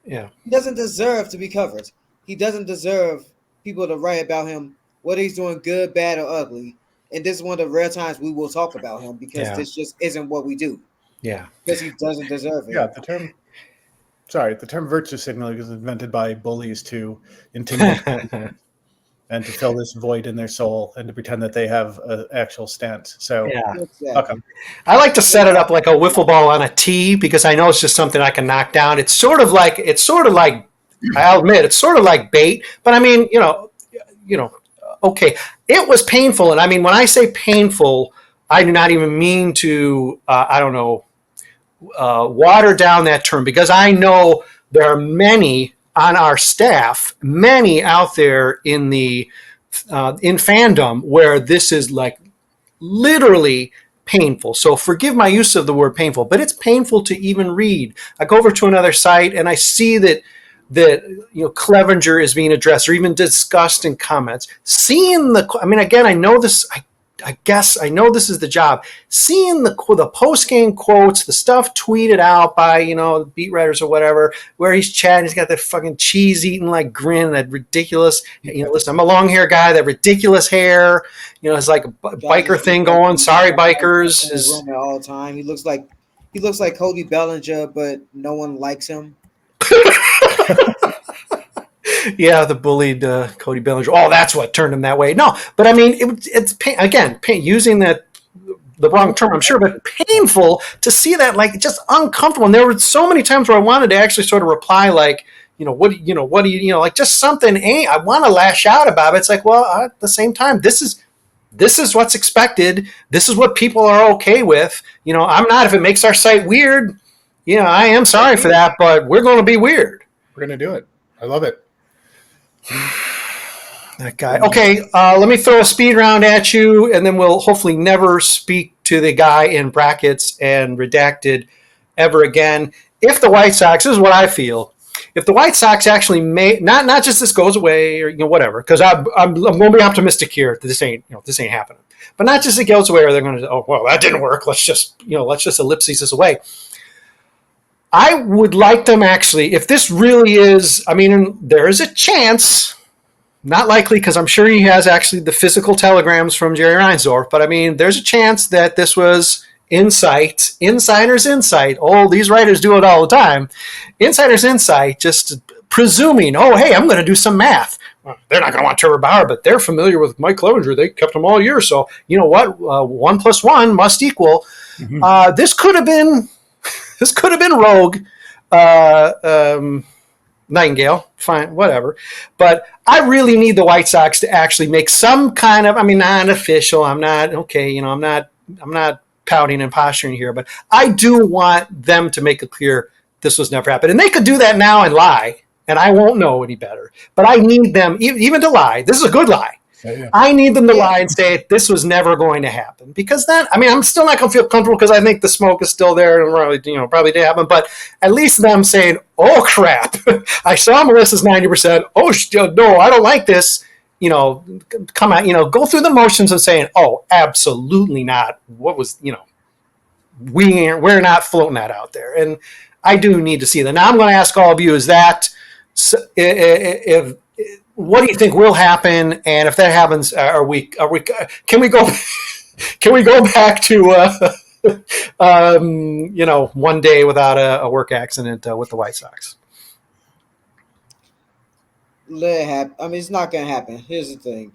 Yeah. He doesn't deserve to be covered. He doesn't deserve people to write about him, whether he's doing good, bad, or ugly. And this is one of the rare times we will talk about him because this just isn't what we do. Yeah. Because he doesn't deserve it. Yeah, the term virtue signaling was invented by bullies to intimidate and to fill this void in their soul and to pretend that they have an actual stance. So Exactly. I like to set it up like a wiffle ball on a tee because I know it's just something I can knock down. It's sort of like I'll admit it's sort of like bait, but I mean, okay, it was painful, and I mean when I say painful, I do not even mean to water down that term because I know there are many on our staff, many out there in the in fandom where this is like literally painful. So forgive my use of the word painful, but it's painful to even read. I go over to another site and I see that Clevenger is being addressed or even discussed in comments. Again, I know this. I guess I know this is the job. Seeing the post-game quotes, the stuff tweeted out by, beat writers or whatever, where he's chatting, he's got that fucking cheese-eating like grin, that ridiculous, listen, I'm a long hair guy, that ridiculous hair, it's like a biker thing going. Sorry, bikers. All the time. He looks like Cody Bellinger, but no one likes him. Yeah, the bullied Cody Bellinger. Oh, that's what turned him that way. No, but I mean, it's pain, using the wrong term, I'm sure, but painful to see that, like, just uncomfortable. And there were so many times where I wanted to actually sort of reply, like, what do you, like, just something. I want to lash out about it. It's like, well, at the same time, this is what's expected. This is what people are okay with. I'm not. If it makes our site weird, I am sorry for that, but we're going to be weird. We're going to do it. I love it. That guy. Okay, let me throw a speed round at you, and then we'll hopefully never speak to the guy in brackets and redacted ever again. If the White Sox, this is what I feel, if the White Sox actually may not just this goes away or whatever, because I'm going to be optimistic here that this ain't happening, but not just it goes away or they're going to that didn't work. Let's just ellipses this away. I would like them actually, if this really is, there is a chance. Not likely, because I'm sure he has actually the physical telegrams from Jerry Reinsdorf. But there's a chance that this was insider's insight. Oh, these writers do it all the time. Insider's insight, just presuming, oh, hey, I'm going to do some math. Well, they're not going to want Trevor Bauer, but they're familiar with Mike Clevenger. They kept him all year. So, you know what? 1 + 1 must equal. Mm-hmm. This could have been rogue. Nightingale, fine, whatever. But I really need the White Sox to actually make some kind of, not official. I'm not pouting and posturing here, but I do want them to make it clear this was never happened. And they could do that now and lie, and I won't know any better. But I need them even to lie. This is a good lie. Yeah. I need them to lie and say this was never going to happen, because then I'm still not going to feel comfortable, because I think the smoke is still there and probably did happen. But at least them saying, "Oh crap, I saw Melissa's 90%. Oh no, I don't like this." Come out. Go through the motions of saying, "Oh, absolutely not." What was we're not floating that out there, and I do need to see that. Now I'm going to ask all of you: is that if what do you think will happen? And if that happens, can we go back to one day without a work accident with the White Sox? Let it happen. It's not going to happen. Here's the thing.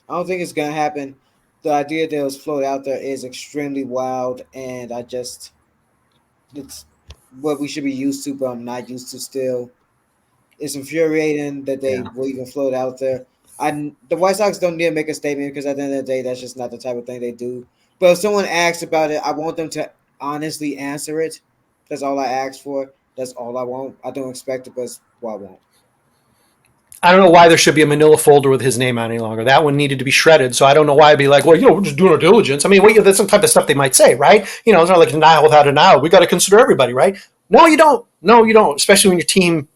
I don't think it's going to happen. The idea that was floated out there is extremely wild, and it's what we should be used to, but I'm not used to still. It's infuriating that they will even float out there. The White Sox don't need to make a statement, because at the end of the day, that's just not the type of thing they do. But if someone asks about it, I want them to honestly answer it. That's all I ask for. That's all I want. I don't expect it, but it's what I want. I don't know why there should be a manila folder with his name on any longer. That one needed to be shredded. So I don't know why I'd be like, we're just doing our diligence. That's some type of stuff they might say, right? It's not like denial without denial. We got to consider everybody, right? No, you don't. No, you don't. Especially when your team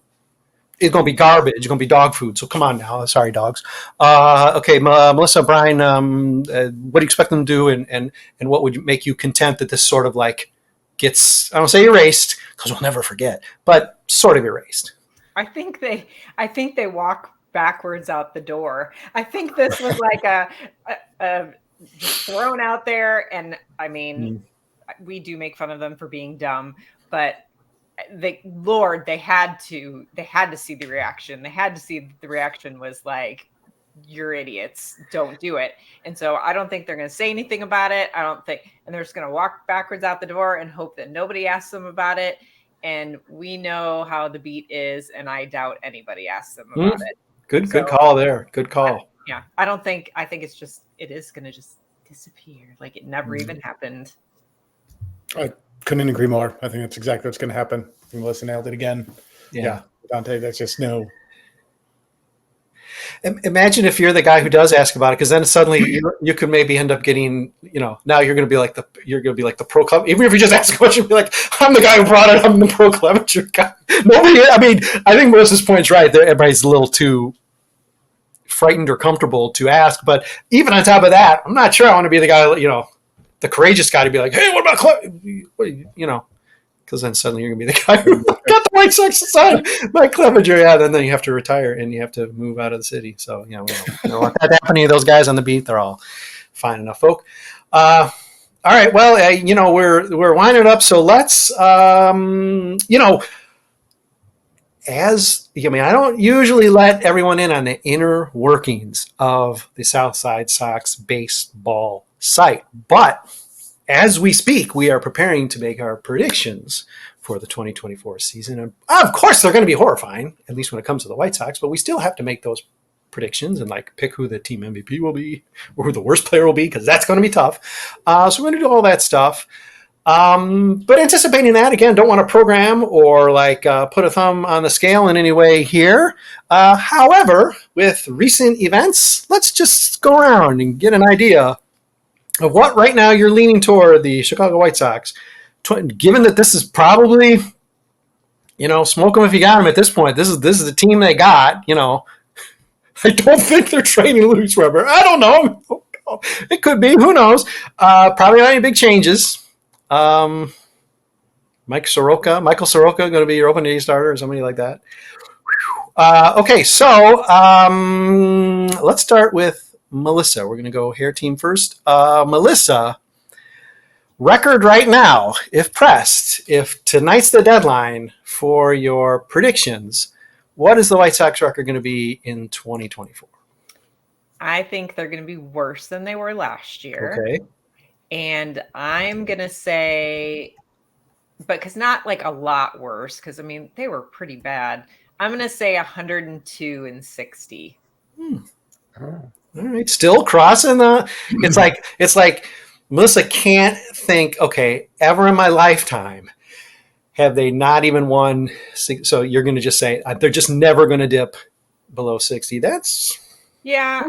is going to be garbage. It's going to be dog food. So come on now. Sorry, dogs. Okay, Melissa, Brian, what do you expect them to do? And what would make you content that this sort of gets, I don't say erased, because we'll never forget, but sort of erased? I think they walk backwards out the door. I think this was like a just thrown out there, and we do make fun of them for being dumb, but they had to see the reaction. They had to see the reaction was like, "You're idiots, don't do it." And so I don't think they're going to say anything about it. And they're just going to walk backwards out the door and hope that nobody asks them about it. And we know how the beat is, and I doubt anybody asks them about it. Good call there. Good call. I think it is going to just disappear. Like it never even happened. I couldn't agree more. I think that's exactly what's going to happen. Melissa nailed it again. Yeah. Dante, that's just no. Imagine if you're the guy who does ask about it, because then suddenly you could maybe end up getting, now you're going to be like the pro club. Even if you just ask a question, be like, I'm the guy who brought it. I'm the pro Clevenger guy. Nobody. I think Melissa's point's right. Everybody's a little too frightened or comfortable to ask. But even on top of that, I'm not sure I want to be the guy, the courageous guy to be like, hey, what about Clevenger? Because then suddenly you're going to be the guy who got the White Sox to sign Mike Clevenger. Yeah, then you have to retire and you have to move out of the city. So, we don't want that to happen to any of those guys on the beat. They're all fine enough folk. All right, well, we're winding up. So let's, I don't usually let everyone in on the inner workings of the Southside Sox baseball site. But as we speak, we are preparing to make our predictions for the 2024 season. And of course, they're going to be horrifying, at least when it comes to the White Sox, but we still have to make those predictions and pick who the team MVP will be or who the worst player will be, because that's going to be tough. So we're going to do all that stuff. But anticipating that, again, don't want to program or like put a thumb on the scale in any way here. However, with recent events, let's just go around and get an idea of what right now you're leaning toward the Chicago White Sox. Given that this is probably, smoke them if you got them at this point. This is the team they got. I don't think they're trading Luis Weber. I don't know. It could be. Who knows? Probably not any big changes. Michael Soroka going to be your opening day starter or somebody like that. Okay, so let's start with Melissa. We're going to go hair team first. Melissa, record right now, if pressed, if tonight's the deadline for your predictions, what is the White Sox record going to be in 2024? I think they're going to be worse than they were last year. Okay. And I'm going to say, but because not like a lot worse, because I mean, they were pretty bad. I'm going to say 102-60. All right. Still crossing the, it's like Melissa can't think, okay, ever in my lifetime, have they not even won? So you're going to just say, they're just never going to dip below 60. That's. Yeah.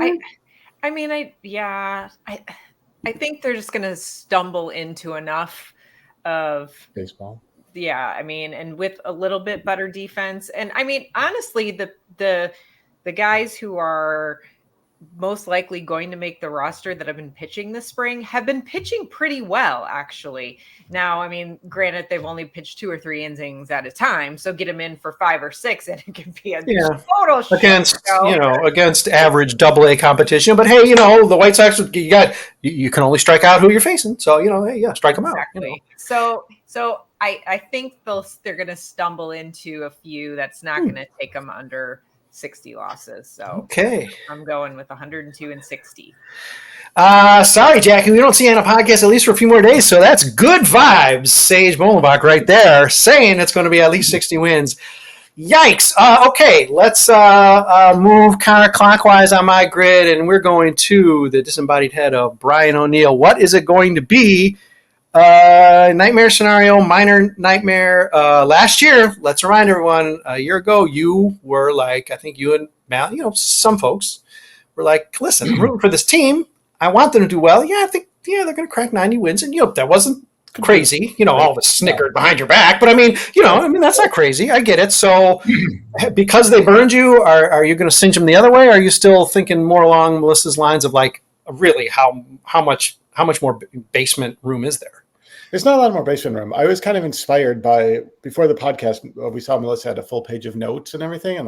I think they're just going to stumble into enough of baseball. Yeah, I mean, and with a little bit better defense. And I mean, honestly, the guys who are most likely going to make the roster that have been pitching this spring have been pitching pretty well, actually. Now, I mean, granted, they've only pitched 2 or 3 innings at a time, so get them in for 5 or 6, and it can be a total against average AA competition. But hey, the White Sox, you can only strike out who you're facing, so strike them out. So I think they're going to stumble into a few that's not going to take them under 60 losses. So okay, I'm going with 102-60. Sorry, Jackie, we don't see you on a podcast at least for a few more days, so that's good vibes. Sage-Bollenbach right there saying it's going to be at least 60 wins. Yikes. Okay, let's move counterclockwise on my grid, and we're going to the disembodied head of Brian O'Neill. What is it going to be? Nightmare scenario, minor nightmare. Last year, let's remind everyone, a year ago, you were like, I think you and Mal, some folks were like, listen, I'm rooting for this team. I want them to do well. Yeah, I think, they're going to crack 90 wins. And, that wasn't crazy, all of us snickered behind your back. But I mean, that's not crazy. I get it. So because they burned you, are you going to cinch them the other way? Or are you still thinking more along Melissa's lines of like, really, how much more basement room is there? There's not a lot more basement room. I was kind of inspired by, before the podcast, we saw Melissa had a full page of notes and everything. And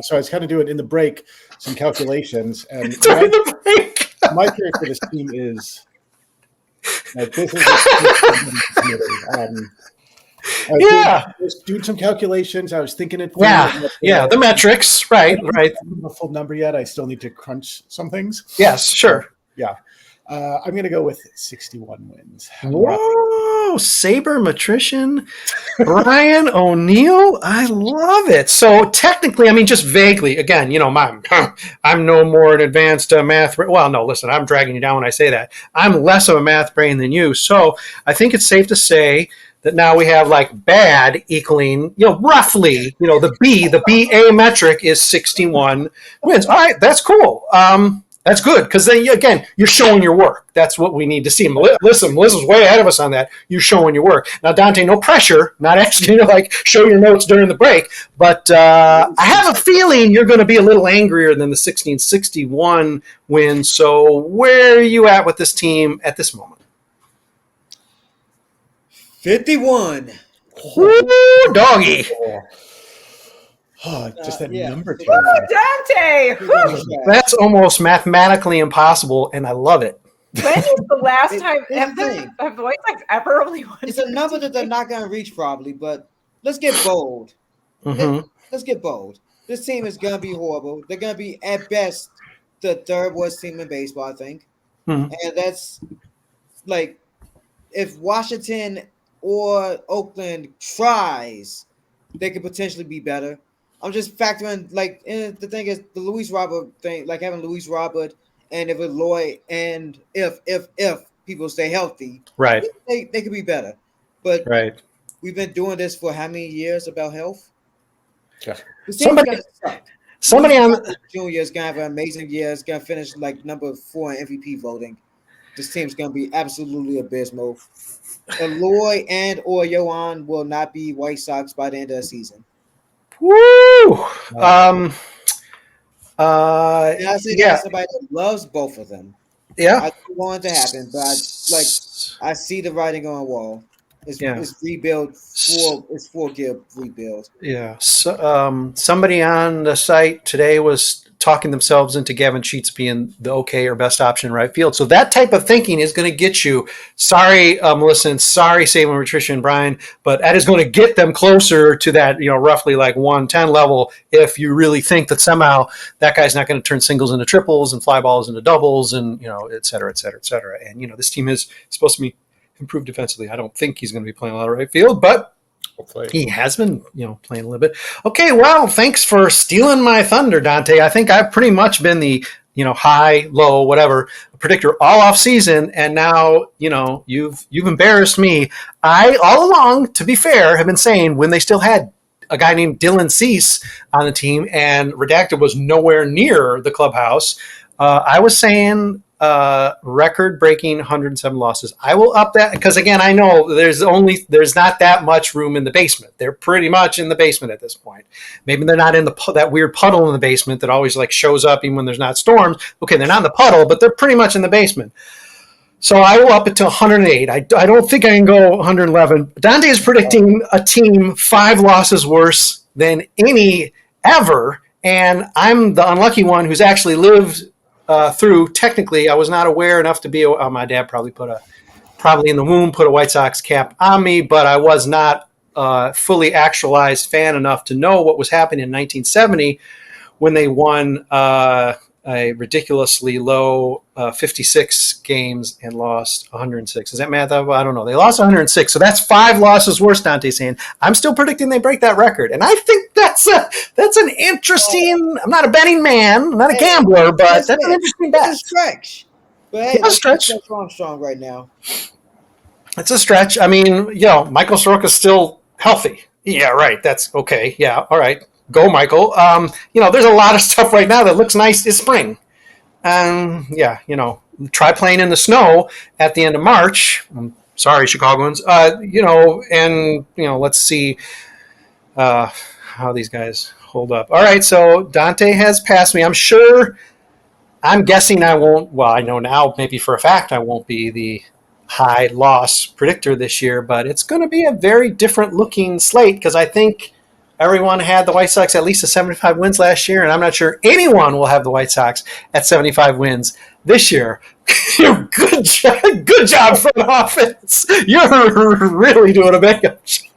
so I was kind of doing in the break some calculations. And my theory for this team is that this is I was doing some calculations. I was thinking it through. Yeah, the metrics, right. I don't have a full number yet. I still need to crunch some things. Yes, sure. Yeah. I'm going to go with 61 wins. Whoa, sabermetrician Brian O'Neill. I love it. So technically, I mean, just vaguely, again, I'm no more an advanced math. Well, no, listen, I'm dragging you down when I say that. I'm less of a math brain than you. So I think it's safe to say that now we have like bad equaling, roughly, the BA metric is 61 wins. All right, that's cool. That's good, because then, again, you're showing your work. That's what we need to see. Listen, Melissa's way ahead of us on that. You're showing your work. Now, Dante, no pressure, not asking you to, show your notes during the break, but I have a feeling you're going to be a little angrier than the 1661 win. So where are you at with this team at this moment? 51. Ooh, doggy. Oh, just that number. Dante! That's almost mathematically impossible, and I love it. When is the last time have the White Sox ever only won? It's a number that they're not going to reach probably, but let's get bold. Mm-hmm. Let's get bold. This team is going to be horrible. They're going to be, at best, the 3rd worst team in baseball, I think. Mm-hmm. And that's, if Washington or Oakland tries, they could potentially be better. I'm just factoring, the thing is, the Luis Robert thing, having Luis Robert and if Eloy and if people stay healthy, Right. they could be better. But Right. we've been doing this for how many years about health? Yeah. The team's Somebody- gonna suck. Somebody on Junior is gonna have an amazing year. It's gonna finish like number 4 in MVP voting. This team's gonna be absolutely abysmal. Eloy and or Yohan will not be White Sox by the end of the season. Woo! And I say that Yeah. as somebody that loves both of them. Yeah. I don't want it to happen, but I see the writing on the wall. It's rebuild it's 4-gear rebuild. Yeah. So, somebody on the site today was talking themselves into Gavin Sheets being the okay or best option in right field. So that type of thinking is going to get you. Sorry, Melissa, and sorry, Samuel, Patricia, and Brian, but that is going to get them closer to that, roughly like 110 level. If you really think that somehow that guy's not going to turn singles into triples and fly balls into doubles, and et cetera, et cetera, et cetera. And this team is supposed to be improved defensively. I don't think he's going to be playing a lot of right field, but Hopefully. he has been, playing a little bit. Okay, well, thanks for stealing my thunder, Dante. I think I've pretty much been the, high, low, whatever predictor all off season, and now, you've embarrassed me. I all along, to be fair, have been saying when they still had a guy named Dylan Cease on the team and Redacted was nowhere near the clubhouse, I was saying record-breaking 107 losses. I will up that because, again, I know there's not that much room in the basement. They're pretty much in the basement at this point. Maybe they're not in that weird puddle in the basement that always shows up even when there's not storms. Okay, they're not in the puddle, but they're pretty much in the basement. So I will up it to 108. I don't think I can go 111. Dante is predicting a team 5 losses worse than any ever, and I'm the unlucky one who's actually lived through. Technically, I was not aware enough to be. My dad probably in the womb put a White Sox cap on me, but I was not fully actualized fan enough to know what was happening in 1970 when they won a ridiculously low 56 games and lost 106. Is that math? I don't know. They lost 106, so that's 5 losses worse. Dante's saying I'm still predicting they break that record, and I think that's an interesting. I'm not a betting man, I'm not a gambler, but that's an interesting bet. It's a stretch, but hey, It's a stretch. Strong right now. It's a stretch. I mean, Michael Soroka's still healthy. Yeah, right. That's okay. Yeah, all right. Go, Michael. There's a lot of stuff right now that looks nice this spring. Try playing in the snow at the end of March. I'm sorry, Chicagoans. Let's see how these guys hold up. All right, so Dante has passed me. I'm guessing I won't. Well, I know now maybe for a fact I won't be the high loss predictor this year, but it's going to be a very different looking slate because I think everyone had the White Sox at least 75 wins last year, and I'm not sure anyone will have the White Sox at 75 wins this year. Good job, front office. You're really doing a backup job.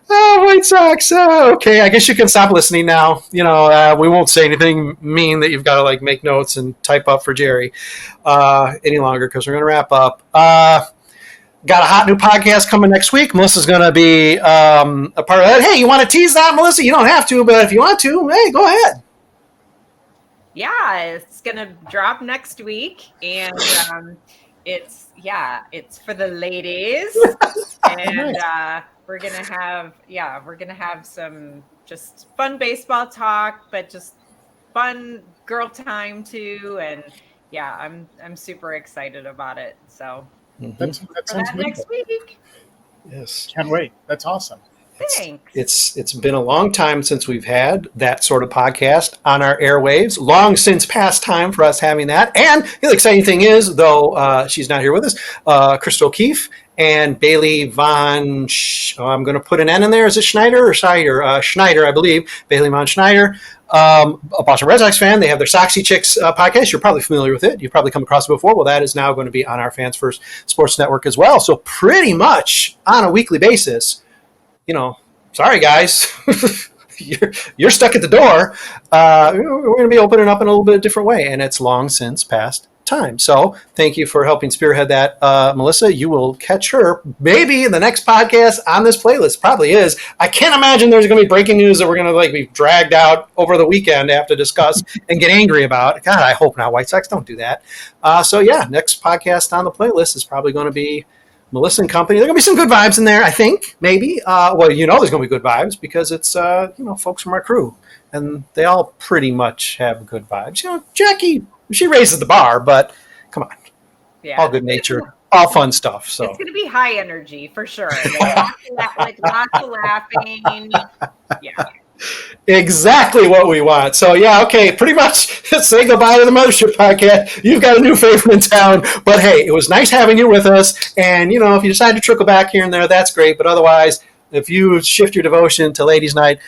White Sox. Okay, I guess you can stop listening now. We won't say anything mean that you've got to make notes and type up for Jerry any longer because we're going to wrap up. Got a hot new podcast coming next week. Melissa's going to be a part of that. Hey, you want to tease that, Melissa? You don't have to, but if you want to, hey, go ahead. Yeah, it's going to drop next week, and it's for the ladies, and we're going to have some just fun baseball talk, but just fun girl time too, and I'm super excited about it. So. That sounds that next week. Yes. Can't wait. That's awesome. Thanks. It's been a long time since we've had that sort of podcast on our airwaves. Long since past time for us having that. And the exciting thing is, though she's not here with us, Crystal O'Keefe and Bailey Von. I'm going to put an N in there. Is it Schneider or Schneider? Schneider, I believe. Bailey Von Schneider. A Boston Red Sox fan. They have their Soxy Chicks podcast. You're probably familiar with it. You've probably come across it before. Well, that is now going to be on our Fans First Sports Network as well. So pretty much on a weekly basis, sorry guys, you're stuck at the door. We're going to be opening up in a little bit different way, and it's long since past time. So thank you for helping spearhead that, Melissa. You will catch her maybe in the next podcast on this playlist. Probably is. I can't imagine there's going to be breaking news that we're going to be dragged out over the weekend to have to discuss and get angry about. God, I hope not. White Sox, don't do that. So yeah, next podcast on the playlist is probably going to be Melissa and company. There are going to be some good vibes in there, I think, maybe. Well, there's going to be good vibes because it's, folks from our crew. And they all pretty much have good vibes. Jackie, she raises the bar, but come on. Yeah. All good nature, all fun stuff. So it's going to be high energy for sure. Lots of laughing. Yeah. Exactly what we want. So yeah, okay, pretty much say goodbye to the Mothership Podcast. You've got a new favorite in town, but hey, it was nice having you with us. And if you decide to trickle back here and there, that's great. But otherwise, if you shift your devotion to Ladies' Night,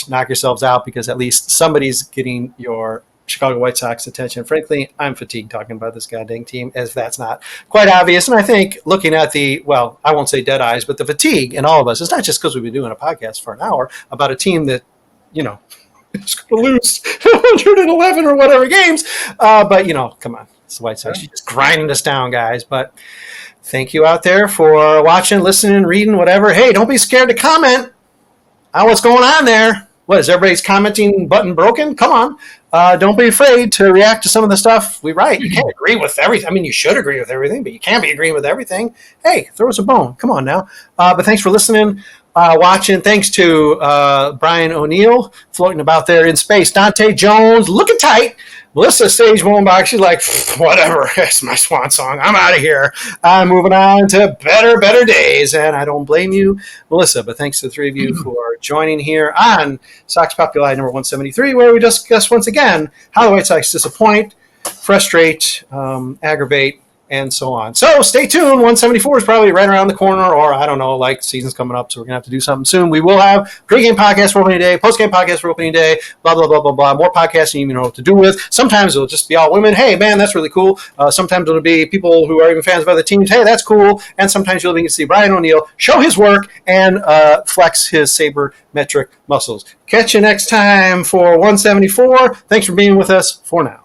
knock yourselves out, because at least somebody's getting your Chicago White Sox attention. Frankly, I'm fatigued talking about this goddamn team, as that's not quite obvious. And I think looking at I won't say dead eyes, but the fatigue in all of us, it's not just because we've been doing a podcast for an hour about a team that, is going to lose 111 or whatever games. But, come on. It's the White Sox. You're just grinding us down, guys. But thank you out there for watching, listening, reading, whatever. Hey, don't be scared to comment on what's going on there. What, is everybody's commenting button broken? Come on. Don't be afraid to react to some of the stuff we write. You can't agree with everything. I mean, you should agree with everything, but you can't be agreeing with everything. Hey, throw us a bone. Come on now. But thanks for listening, watching. Thanks to Brian O'Neill floating about there in space. Dante Jones looking tight. Melissa Sage-Bollenbach, she's like, whatever, it's my swan song. I'm out of here. I'm moving on to better days. And I don't blame you, Melissa, but thanks to the three of you for joining here on Sox Populi number 173, where we discuss once again how the White Sox disappoint, frustrate, aggravate, and so on. So stay tuned. 174 is probably right around the corner, or I don't know, season's coming up, so we're going to have to do something soon. We will have pregame podcast for opening day, postgame podcast for opening day, blah, blah, blah, blah, blah. More podcasts you even know what to do with. Sometimes it'll just be all women. Hey, man, that's really cool. Sometimes it'll be people who are even fans of other teams. Hey, that's cool. And sometimes you'll even see Brian O'Neill show his work and flex his sabermetric muscles. Catch you next time for 174. Thanks for being with us for now.